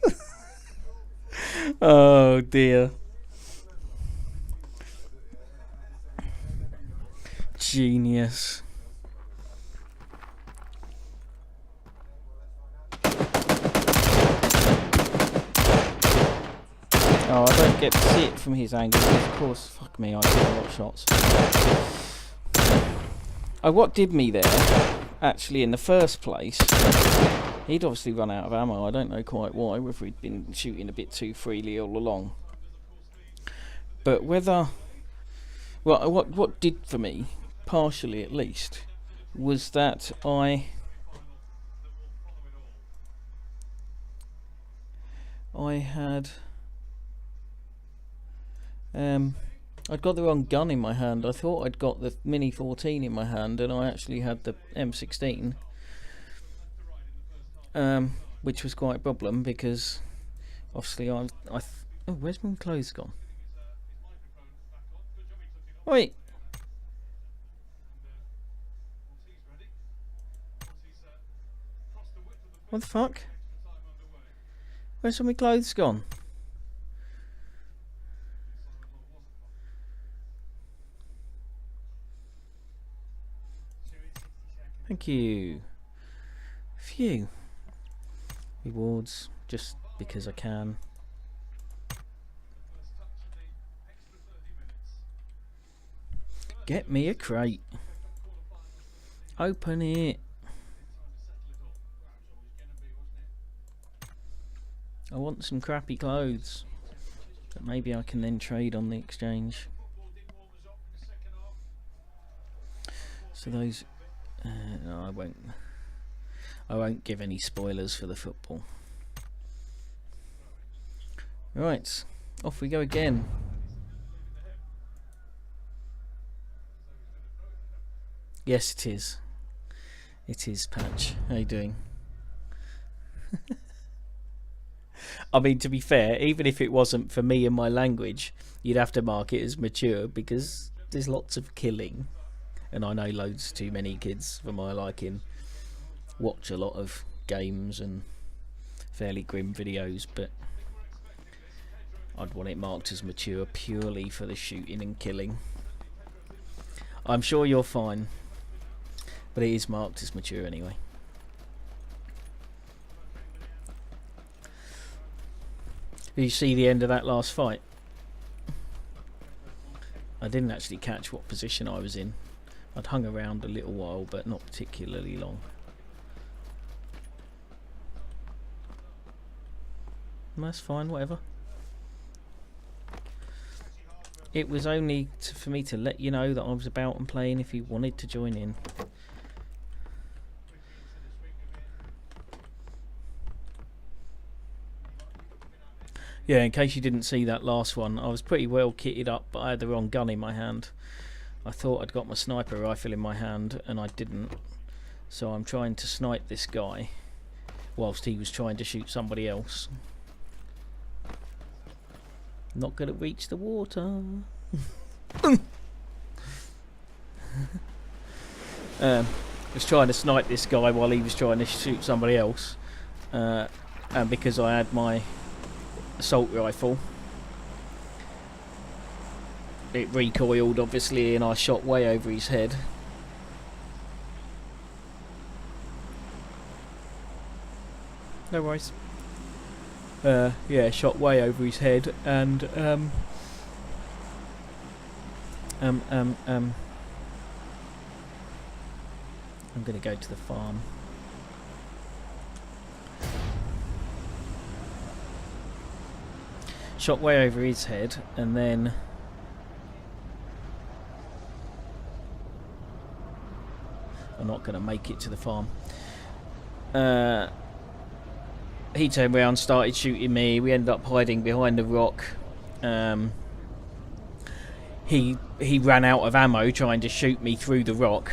Oh dear. Genius. Oh, I don't get to see it from his angle. Of course, fuck me, I get a lot of shots. Oh, what did me there, actually, in the first place, He'd obviously run out of ammo. I don't know quite why, whether he'd been shooting a bit too freely all along. But whether... Well, what did for me, partially at least, was that I had... I'd got the wrong gun in my hand. I thought I'd got the Mini 14 in my hand, and I actually had the M16. Which was quite a problem, because obviously oh, where's my clothes gone? Wait! What the fuck? Where's all my clothes gone? Thank you. Phew. Rewards, just because I can. Get me a crate. Open it. I want some crappy clothes, but maybe I can then trade on the exchange. So those, no, I won't give any spoilers for the football. Right, off we go again. Yes, it is. It is, Patch. How you doing? I mean, to be fair, even if it wasn't for me and my language, you'd have to mark it as mature, because there's lots of killing. And I know loads too many kids for my liking watch a lot of games and fairly grim videos, but I'd want it marked as mature purely for the shooting and killing. I'm sure you're fine, but it is marked as mature anyway. Did you see the end of that last fight? I didn't actually catch what position I was in. I'd hung around a little while, but not particularly long. That's fine, whatever. It was only for me to let you know that I was about and playing if you wanted to join in. Yeah, in case you didn't see that last one, I was pretty well kitted up, but I had the wrong gun in my hand. I thought I'd got my sniper rifle in my hand, and I didn't. So I'm trying to snipe this guy, whilst he was trying to shoot somebody else. Not gonna reach the water. Was trying to snipe this guy while he was trying to shoot somebody else, and because I had my assault rifle, it recoiled obviously, and I shot way over his head. No worries. Yeah, shot way over his head, and I'm gonna go to the farm. Shot way over his head, and then I'm not gonna make it to the farm. He turned around, started shooting me. We ended up hiding behind the rock. He ran out of ammo trying to shoot me through the rock,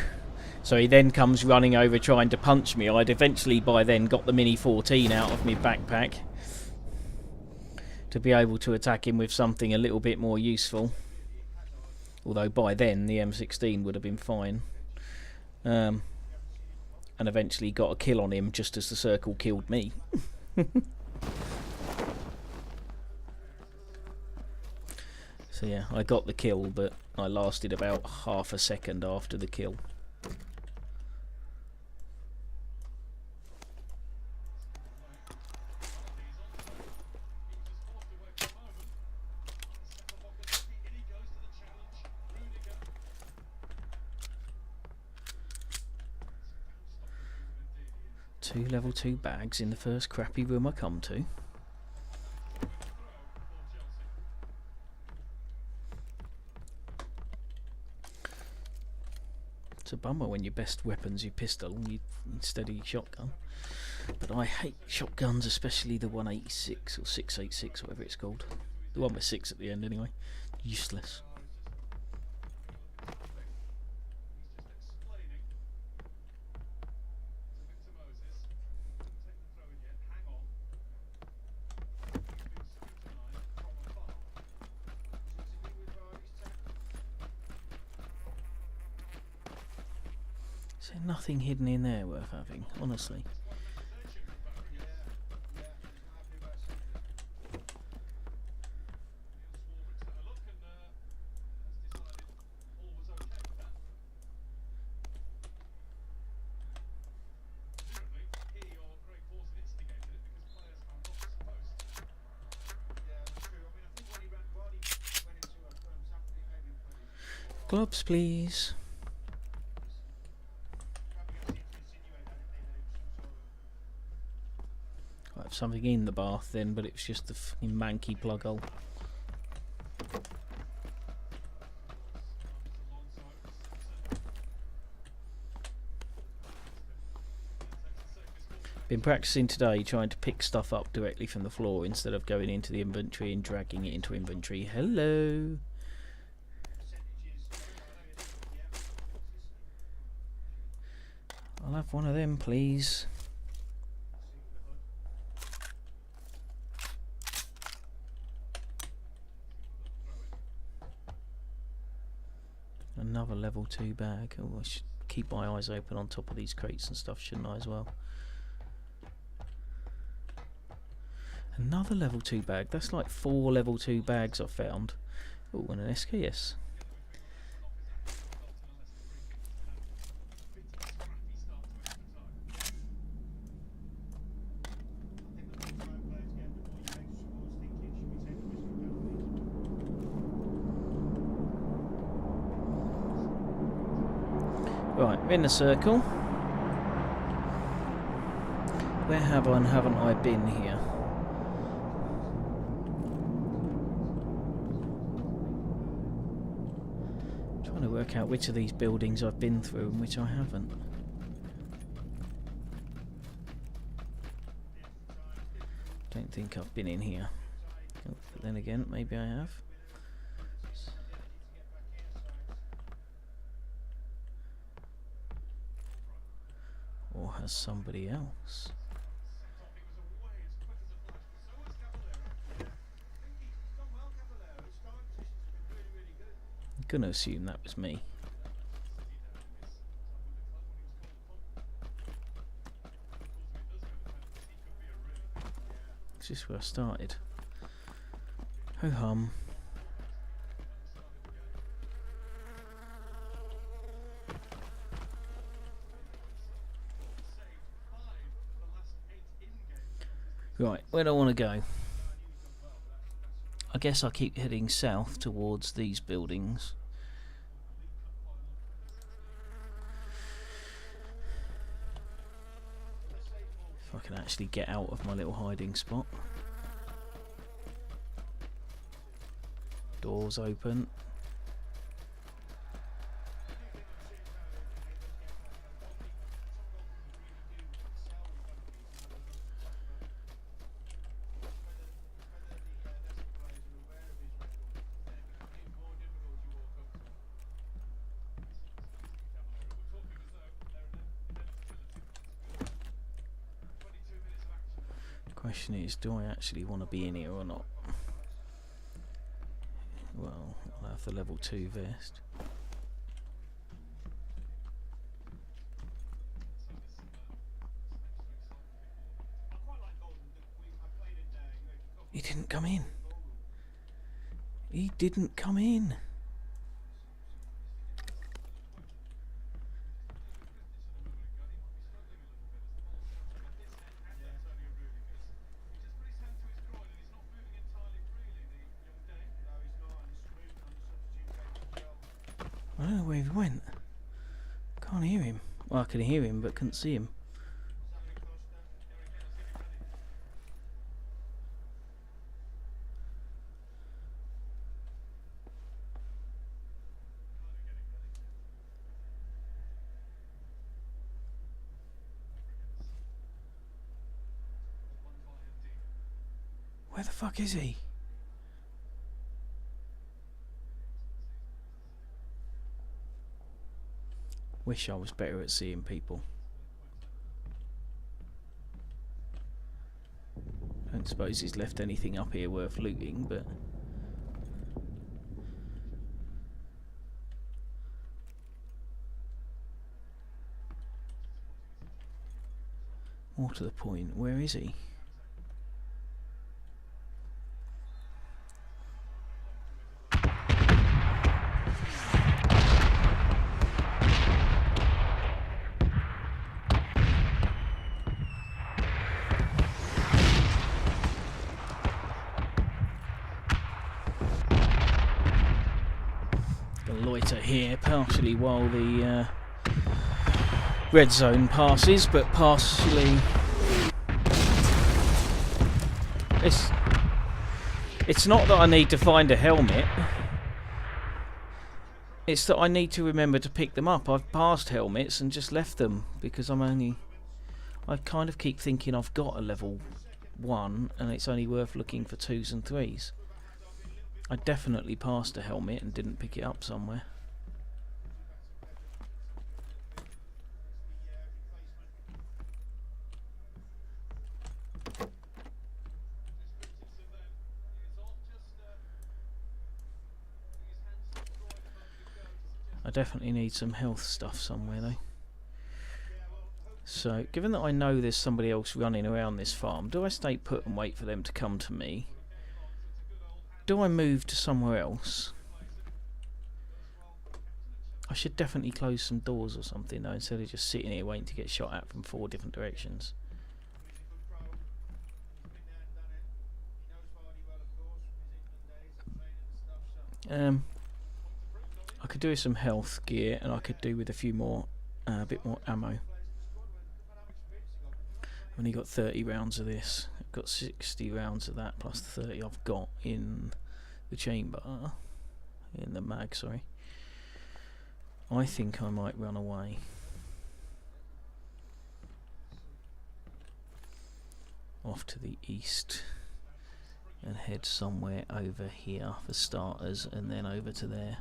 so he then comes running over trying to punch me. I'd eventually by then got the Mini 14 out of my backpack to be able to attack him with something a little bit more useful, although by then the M16 would have been fine. And eventually got a kill on him just as the circle killed me. So yeah, I got the kill, but I lasted about half a second after the kill. 2 level 2 bags in the first crappy room I come to. It's a bummer when your best weapon's your pistol and you instead of your shotgun. But I hate shotguns, especially the 186 or 686, whatever it's called. The one with 6 at the end anyway. Useless. Is there nothing hidden in there worth having, honestly? Gloves, please. I have something in the bath then, but it's just the fucking manky plug hole. Been practicing today trying to pick stuff up directly from the floor instead of going into the inventory and dragging it into inventory. Hello. I'll have one of them, please. Another level 2 bag. Oh, I should keep my eyes open on top of these crates and stuff, shouldn't I, as well? Another level 2 bag. That's like 4 level 2 bags I've found. Oh, and an SKS. Right, we're in the circle. Where have I and haven't I been here? Trying to work out which of these buildings I've been through and which I haven't. Don't think I've been in here. Oh, but then again, maybe I have. Or has somebody else? I'm gonna assume that was me. Is this where I started? Ho hum. Right, where do I want to go? I guess I'll keep heading south towards these buildings. If I can actually get out of my little hiding spot. Doors open. Question is, do I actually want to be in here or not? Well, I'll have the level 2 vest. He didn't come in. He didn't come in. I don't know where he went. Can't hear him. Well, I could hear him, but couldn't see him. Where the fuck is he? Wish I was better at seeing people. I don't suppose he's left anything up here worth looting, but... More to the point, where is he? Loiter here, partially while the red zone passes, but partially it's not that I need to find a helmet, it's that I need to remember to pick them up. I've passed helmets and just left them because I kind of keep thinking I've got a level 1 and it's only worth looking for 2s and 3s. I definitely passed a helmet and didn't pick it up somewhere. I definitely need some health stuff somewhere though. So, given that I know there's somebody else running around this farm, do I stay put and wait for them to come to me? Do I move to somewhere else? I should definitely close some doors or something though, instead of just sitting here waiting to get shot at from 4 different directions. I could do with some health gear, and I could do with a few more, a bit more ammo. I've only got 30 rounds of this. I've got 60 rounds of that, plus the 30 I've got in the chamber. In the mag, sorry. I think I might run away. Off to the east. And head somewhere over here for starters, and then over to there.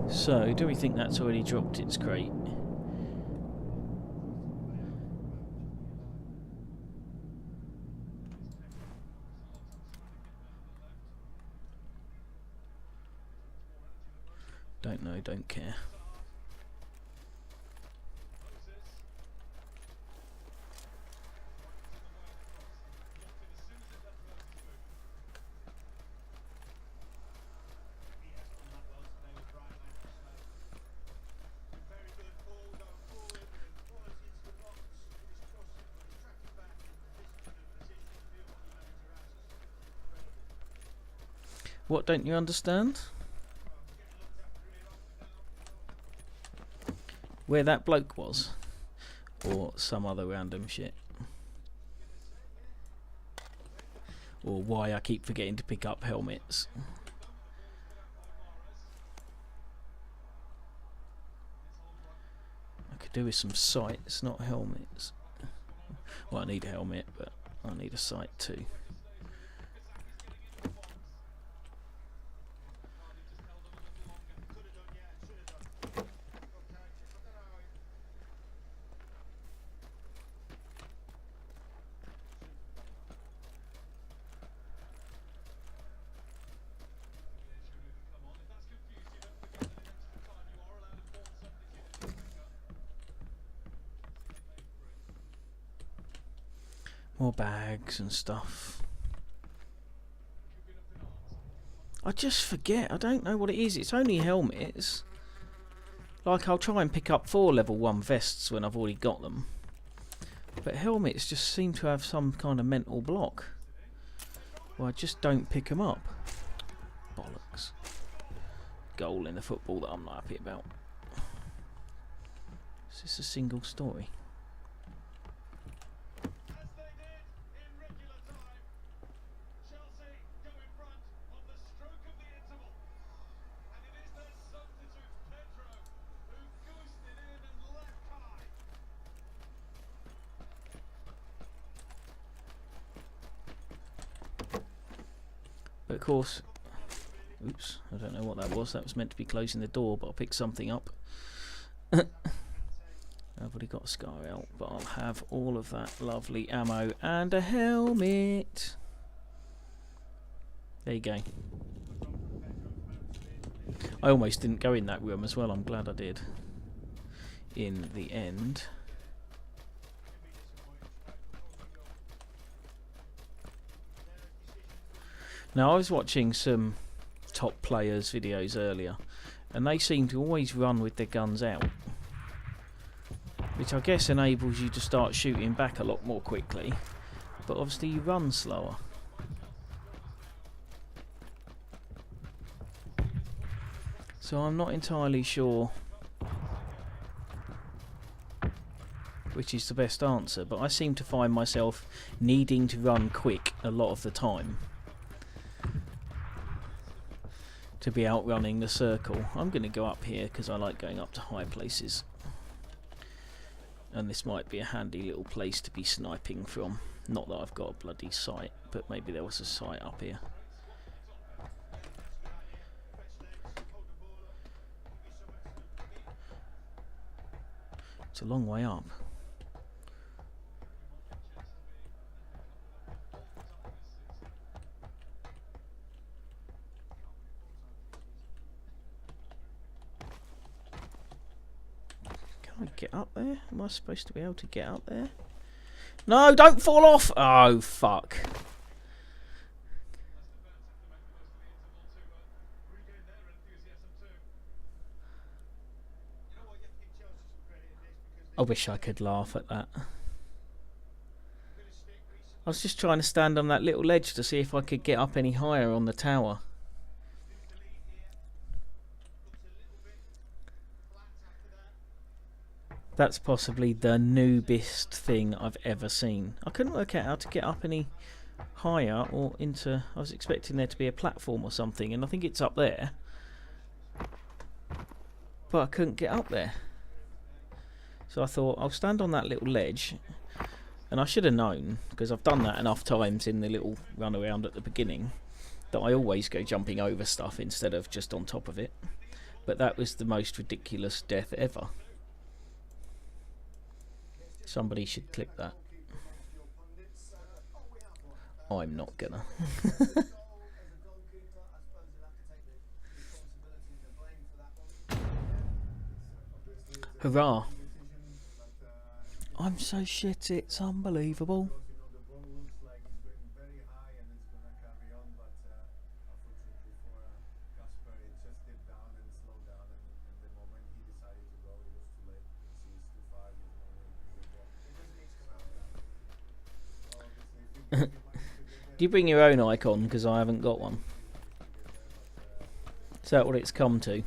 So, do we think that's already dropped its crate? Don't know, don't care. What don't you understand? Where that bloke was? Or some other random shit? Or why I keep forgetting to pick up helmets? I could do with some sights, not helmets. Well, I need a helmet, but I need a sight too. More bags and stuff. I just forget. I don't know what it is. It's only helmets. Like, I'll try and pick up 4 level 1 vests when I've already got them. But helmets just seem to have some kind of mental block. Well, I just don't pick them up. Bollocks. Goal in the football that I'm not happy about. Is this a single story? But of course, oops, I don't know what that was. That was meant to be closing the door, but I'll pick something up. I've already got a scar out, but I'll have all of that lovely ammo and a helmet. There you go. I almost didn't go in that room as well. I'm glad I did in the end. Now, I was watching some top players' videos earlier, and they seem to always run with their guns out, which I guess enables you to start shooting back a lot more quickly, but obviously you run slower. So I'm not entirely sure which is the best answer, but I seem to find myself needing to run quick a lot of the time to be outrunning the circle. I'm going to go up here because I like going up to high places, and this might be a handy little place to be sniping from. Not that I've got a bloody sight, but maybe there was a sight up here. It's a long way up. Get up there? Am I supposed to be able to get up there? No, don't fall off! Oh, fuck. I wish I could laugh at that. I was just trying to stand on that little ledge to see if I could get up any higher on the tower. That's possibly the noobest thing I've ever seen. I couldn't work out how to get up any higher or into... I was expecting there to be a platform or something, and I think it's up there. But I couldn't get up there. So I thought, I'll stand on that little ledge. And I should have known, because I've done that enough times in the little run around at the beginning, that I always go jumping over stuff instead of just on top of it. But that was the most ridiculous death ever. Somebody should click that. I'm not gonna. Hurrah. I'm so shit, it's unbelievable. Do you bring your own icon? Because I haven't got one. Is that what it's come to?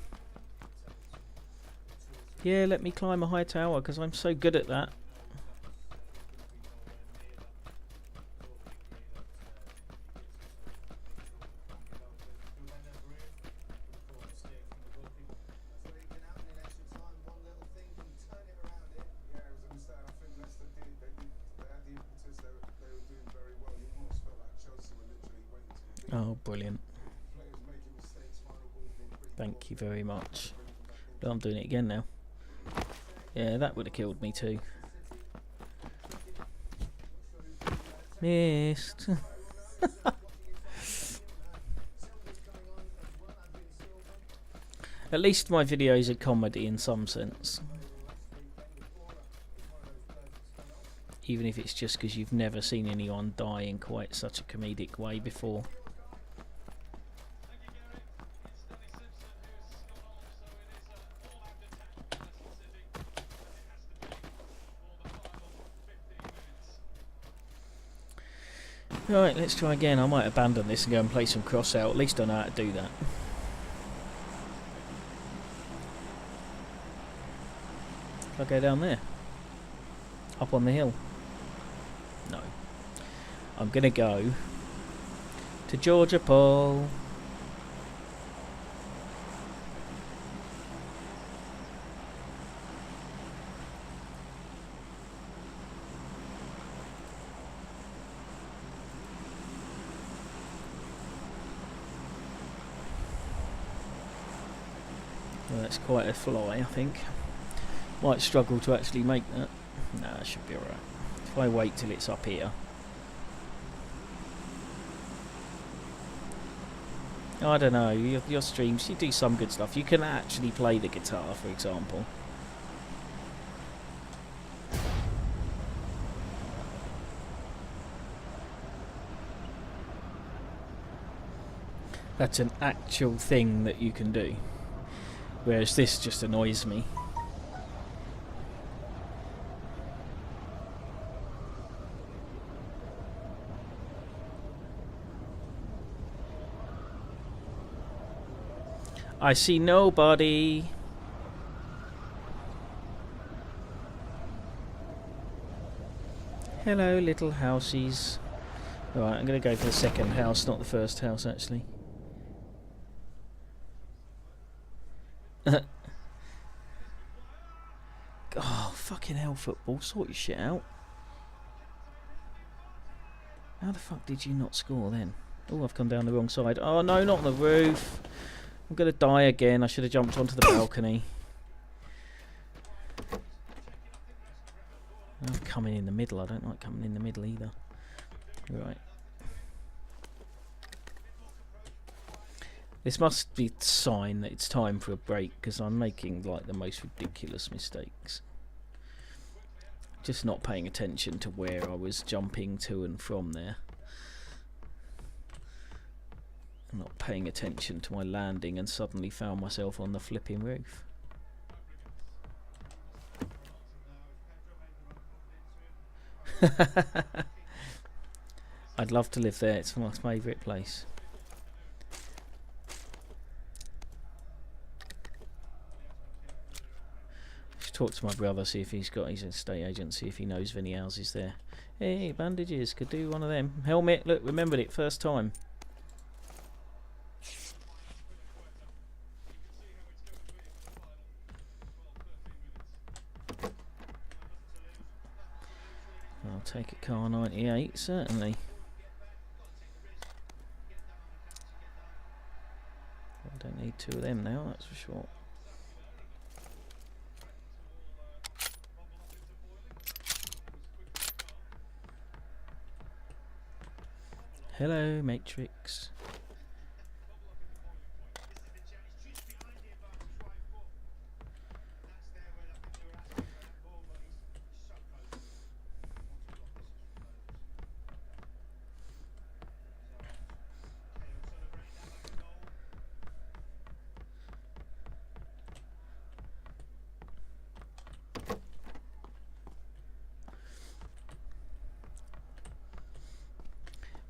Yeah, let me climb a high tower because I'm so good at that. Oh, brilliant. Thank you very much. Oh, I'm doing it again now. Yeah, that would have killed me too. Missed. At least my videos are comedy in some sense. Even if it's just because you've never seen anyone die in quite such a comedic way before. Right, let's try again. I might abandon this and go and play some cross out. At least I know how to do that. I go down there? Up on the hill? No. I'm gonna go to Georgia Paul. Well, that's quite a fly, I think. Might struggle to actually make that. Nah, it should be alright. If I wait till it's up here. I don't know, your streams, you do some good stuff. You can actually play the guitar, for example. That's an actual thing that you can do. Whereas this just annoys me. I see nobody. Hello, little houseies. Alright, I'm going to go for the second house, not the first house, actually. Oh, fucking hell, football. Sort your shit out. How the fuck did you not score then? Oh, I've come down the wrong side. Oh, no, not on the roof. I'm going to die again. I should have jumped onto the balcony. I'm coming in the middle. I don't like coming in the middle either. Right. This must be a sign that it's time for a break, because I'm making like the most ridiculous mistakes. Just not paying attention to where I was jumping to and from there. Not paying attention to my landing and suddenly found myself on the flipping roof. I'd love to live there. It's my favourite place. Talk to my brother, see if he's got his estate agent, see if he knows of any houses there. Hey, bandages, could do one of them. Helmet, look, remembered it, first time. I'll take a car 98, certainly. I don't need two of them now, that's for sure. Hello, Matrix.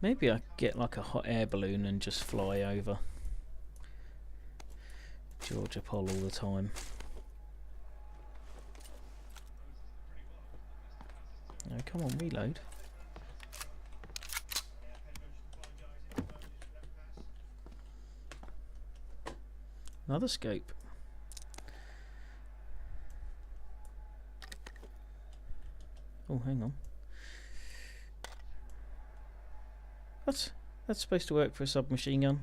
Maybe I get like a hot air balloon and just fly over Georgia Pol all the time. No, come on, reload. Another scope. Oh, hang on. What? That's supposed to work for a submachine gun.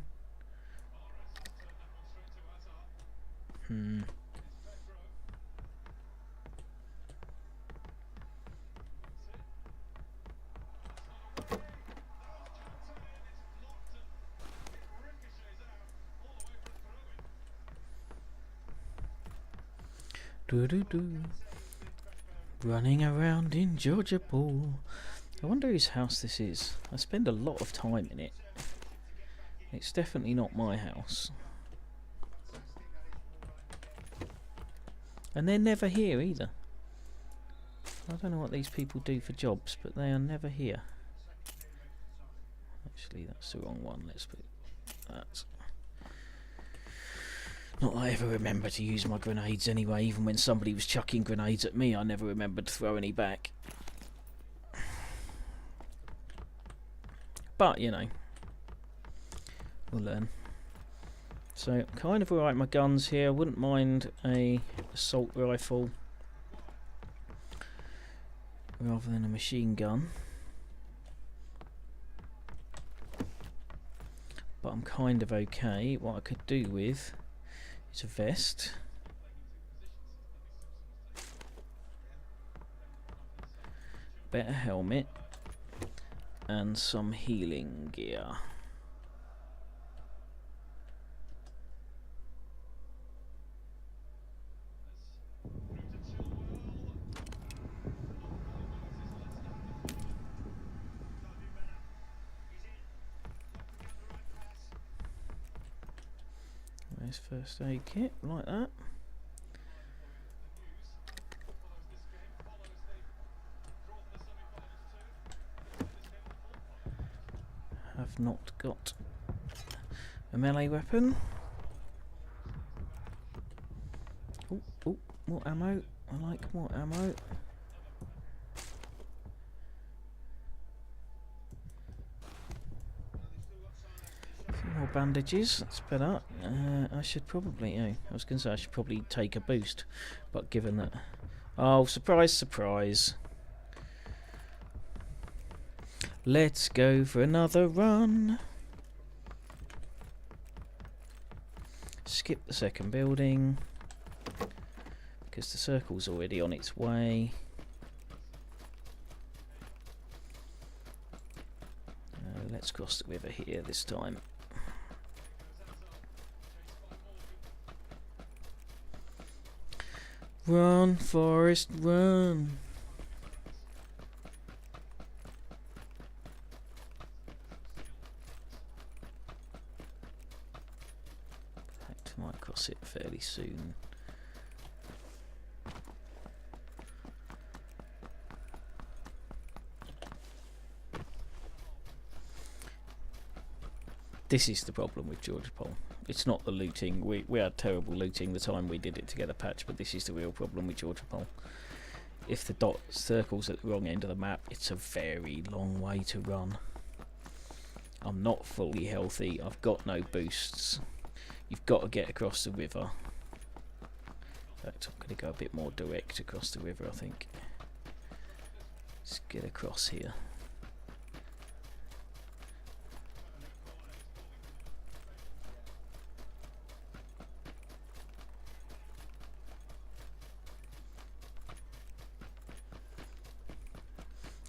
Running around in Georgia Pool. I wonder whose house this is. I spend a lot of time in it. It's definitely not my house. And they're never here either. I don't know what these people do for jobs, but they are never here. Actually, that's the wrong one. Let's put that. Not that I ever remember to use my grenades anyway. Even when somebody was chucking grenades at me, I never remembered to throw any back. But, you know, we'll learn. So, kind of alright my guns here. I wouldn't mind a assault rifle rather than a machine gun. But I'm kind of okay. What I could do with is a vest. Better helmet. And some healing gear. There's first aid kit, like that. Have not got a melee weapon. Oh, more ammo. I like more ammo. More bandages, that's better. I should probably, I was going to say I should probably take a boost, but given that, oh, surprise, surprise. Let's go for another run. Skip the second building, because the circle's already on its way. Let's cross the river here this time. Run, Forrest, run. I think I might cross it fairly soon. This is the problem with Georgia Pole. It's not the looting. We had terrible looting the time we did it together patch, but this is the real problem with Georgia Pole. If the dot circle's at the wrong end of the map, it's a very long way to run. I'm not fully healthy. I've got no boosts. You've got to get across the river. In fact, I'm going to go a bit more direct across the river, I think. Let's get across here.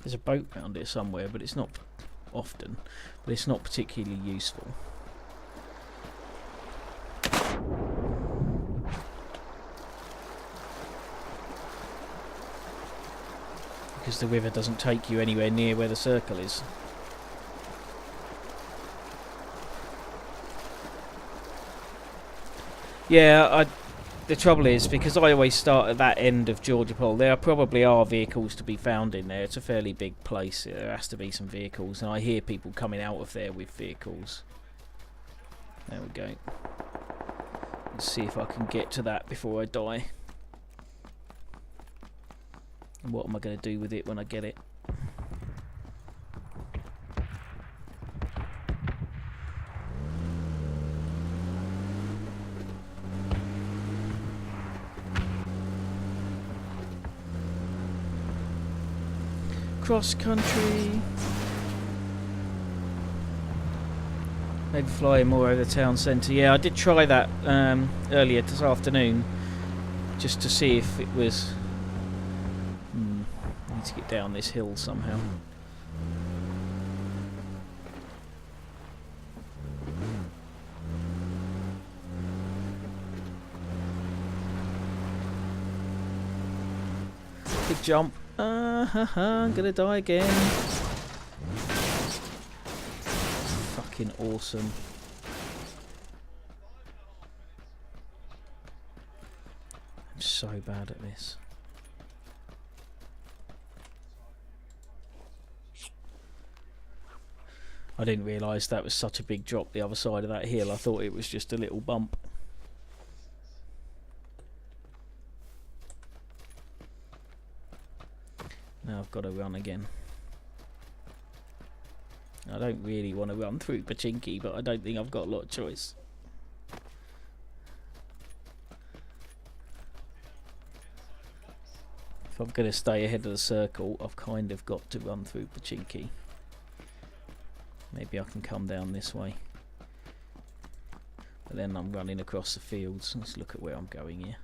There's a boat around here somewhere, but it's not often, but it's not particularly useful. Because the river doesn't take you anywhere near where the circle is. Yeah, the trouble is, because I always start at that end of Georgia Pole, there probably are vehicles to be found in there. It's a fairly big place. There has to be some vehicles, and I hear people coming out of there with vehicles. There we go. Let's see if I can get to that before I die. And what am I going to do with it when I get it? Cross country. Maybe flying more over the town centre. Yeah, I did try that earlier this afternoon, just to see if it was. I need to get down this hill somehow. Big jump. I'm gonna die again. Fucking awesome. I'm so bad at this. I didn't realise that was such a big drop the other side of that hill. I thought it was just a little bump. got to run again. I don't really want to run through Pachinki, but I don't think I've got a lot of choice. If I'm going to stay ahead of the circle, I've kind of got to run through Pachinki. Maybe I can come down this way. But then I'm running across the fields. Let's look at where I'm going here.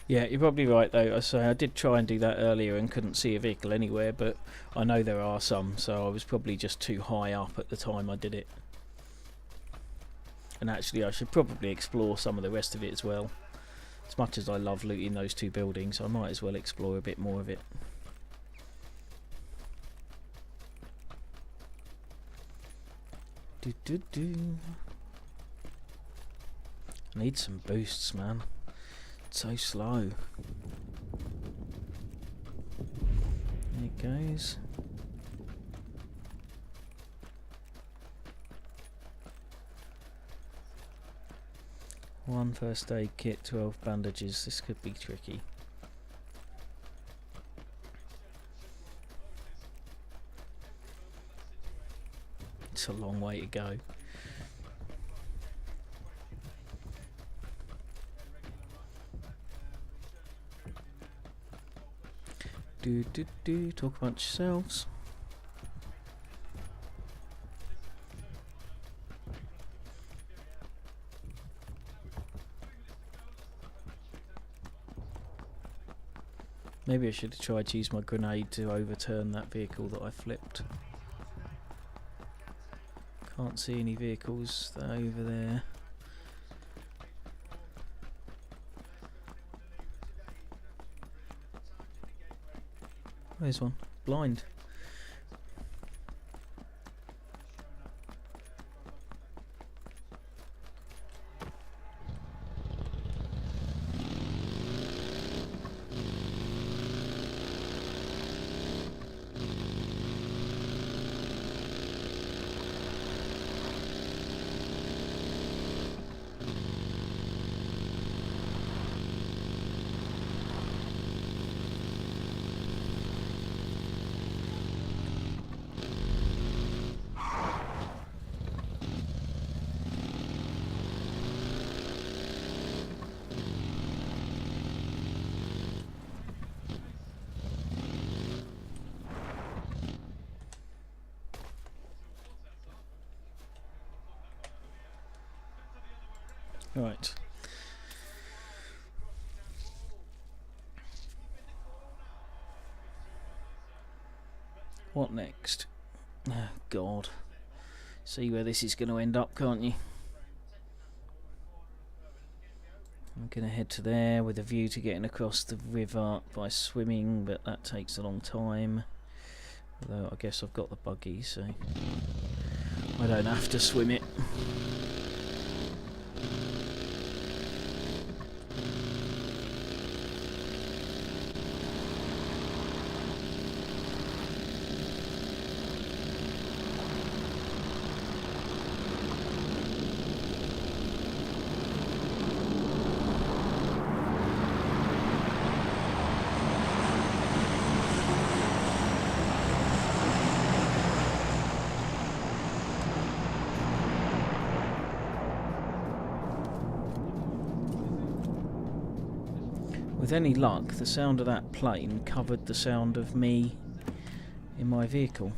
Yeah, you're probably right though. I say I did try and do that earlier and couldn't see a vehicle anywhere, but I know there are some, so I was probably just too high up at the time I did it. And actually I should probably explore some of the rest of it as well. As much as I love looting those two buildings, I might as well explore a bit more of it. I need some boosts, man. It's so slow. There it goes. One first aid kit, 12 bandages. This could be tricky. It's a long way to go. Talk amongst yourselves. Maybe I should have tried to use my grenade to overturn that vehicle that I flipped. Can't see any vehicles over there. There's one. Blind. Right. What next? Oh God. See where this is going to end up, can't you? I'm going to head to there with a view to getting across the river by swimming, but that takes a long time. Although I guess I've got the buggy, so I don't have to swim it. With any luck, the sound of that plane covered the sound of me in my vehicle.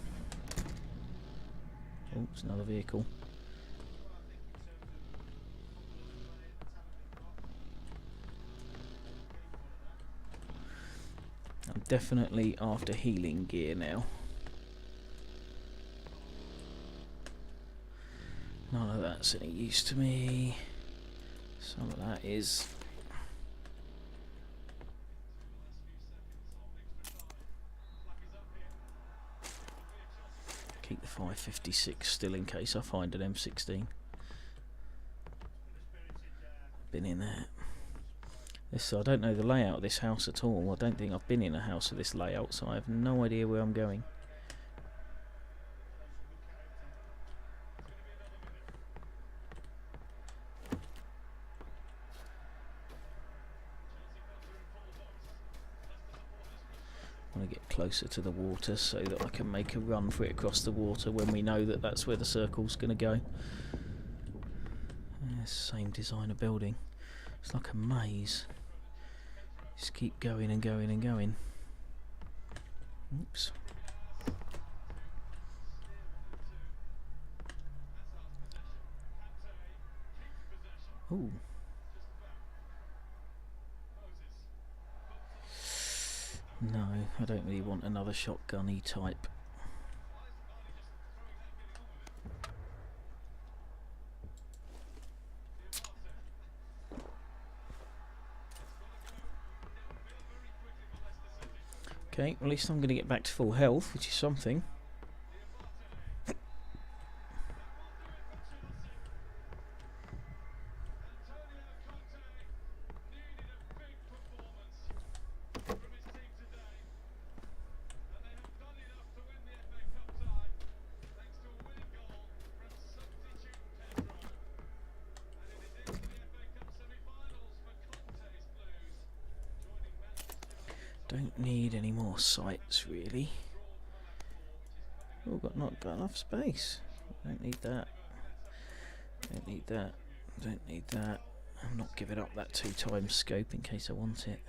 Oh, it's another vehicle. I'm definitely after healing gear now. None of that's any use to me. Some of that is. Keep the 556 still in case I find an M16. Been in there. This, I don't know the layout of this house at all. I don't think I've been in a house of this layout, so I have no idea where I'm going. closer to the water so that I can make a run for it across the water when we know that that's where the circle's going to go. Same design of building. It's like a maze. Just keep going and going and going. Oops. Ooh. No, I don't really want another shotgun-y type. Okay, well, at least I'm going to get back to full health, which is something. Don't need any more sights, really. Oh, not got enough space. Don't need that. Don't need that. Don't need that. I'm not giving up that 2x scope in case I want it.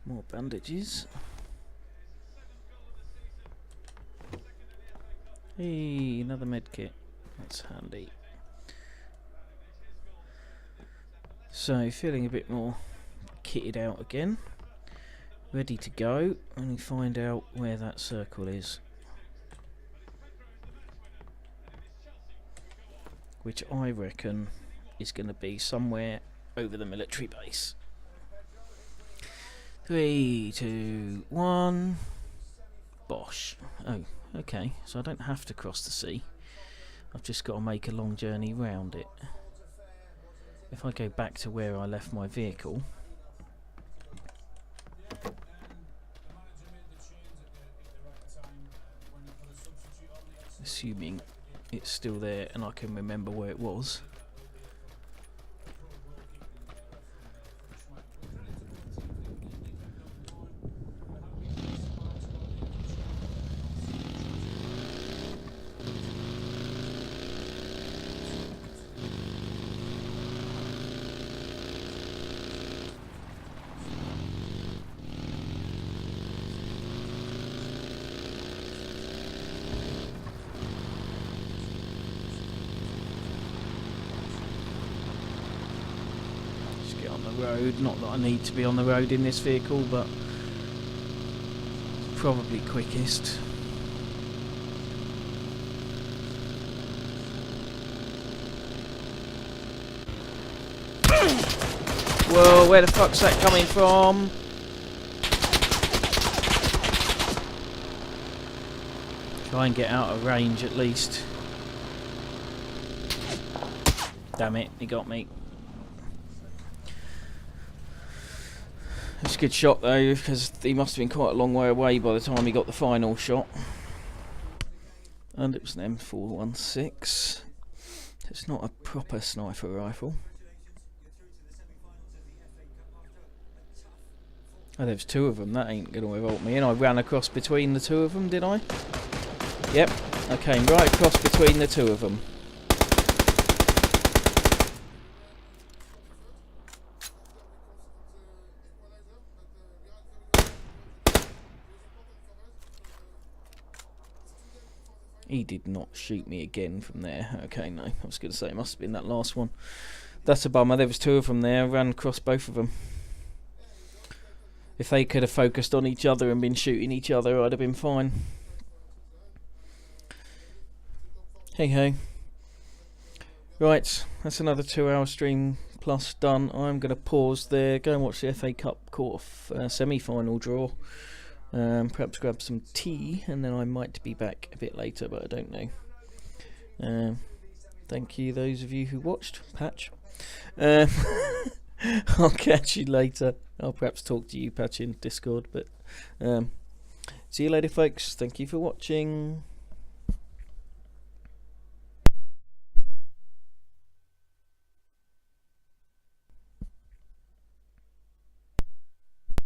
More bandages. Hey, another med kit. That's handy. So, feeling a bit more kitted out again. Ready to go. Only find out where that circle is. Which I reckon is going to be somewhere over the military base. 3, 2, 1. Bosh. Oh, okay. So I don't have to cross the sea. I've just got to make a long journey round it. If I go back to where I left my vehicle, assuming it's still there and I can remember where it was. Road. Not that I need to be on the road in this vehicle, but probably quickest. Whoa, where the fuck's that coming from? Try and get out of range at least. Damn it, he got me. It's a good shot though, because he must have been quite a long way away by the time he got the final shot. And it was an M416. It's not a proper sniper rifle. Oh, there's two of them. That ain't going to revolt me. And I ran across between the two of them, did I? Yep, I came right across between the two of them. He did not shoot me again from there. Okay, no. I was going to say it must have been that last one. That's a bummer. There was two of them there. I ran across both of them. If they could have focused on each other and been shooting each other, I'd have been fine. Hey ho. Right, that's another 2-hour stream plus done. I'm going to pause there, go and watch the FA Cup quarter semi-final draw. Perhaps grab some tea, and then I might be back a bit later, but I don't know. Thank you those of you who watched. Patch. I'll catch you later. I'll perhaps talk to you, Patch, in Discord. But see you later, folks. Thank you for watching.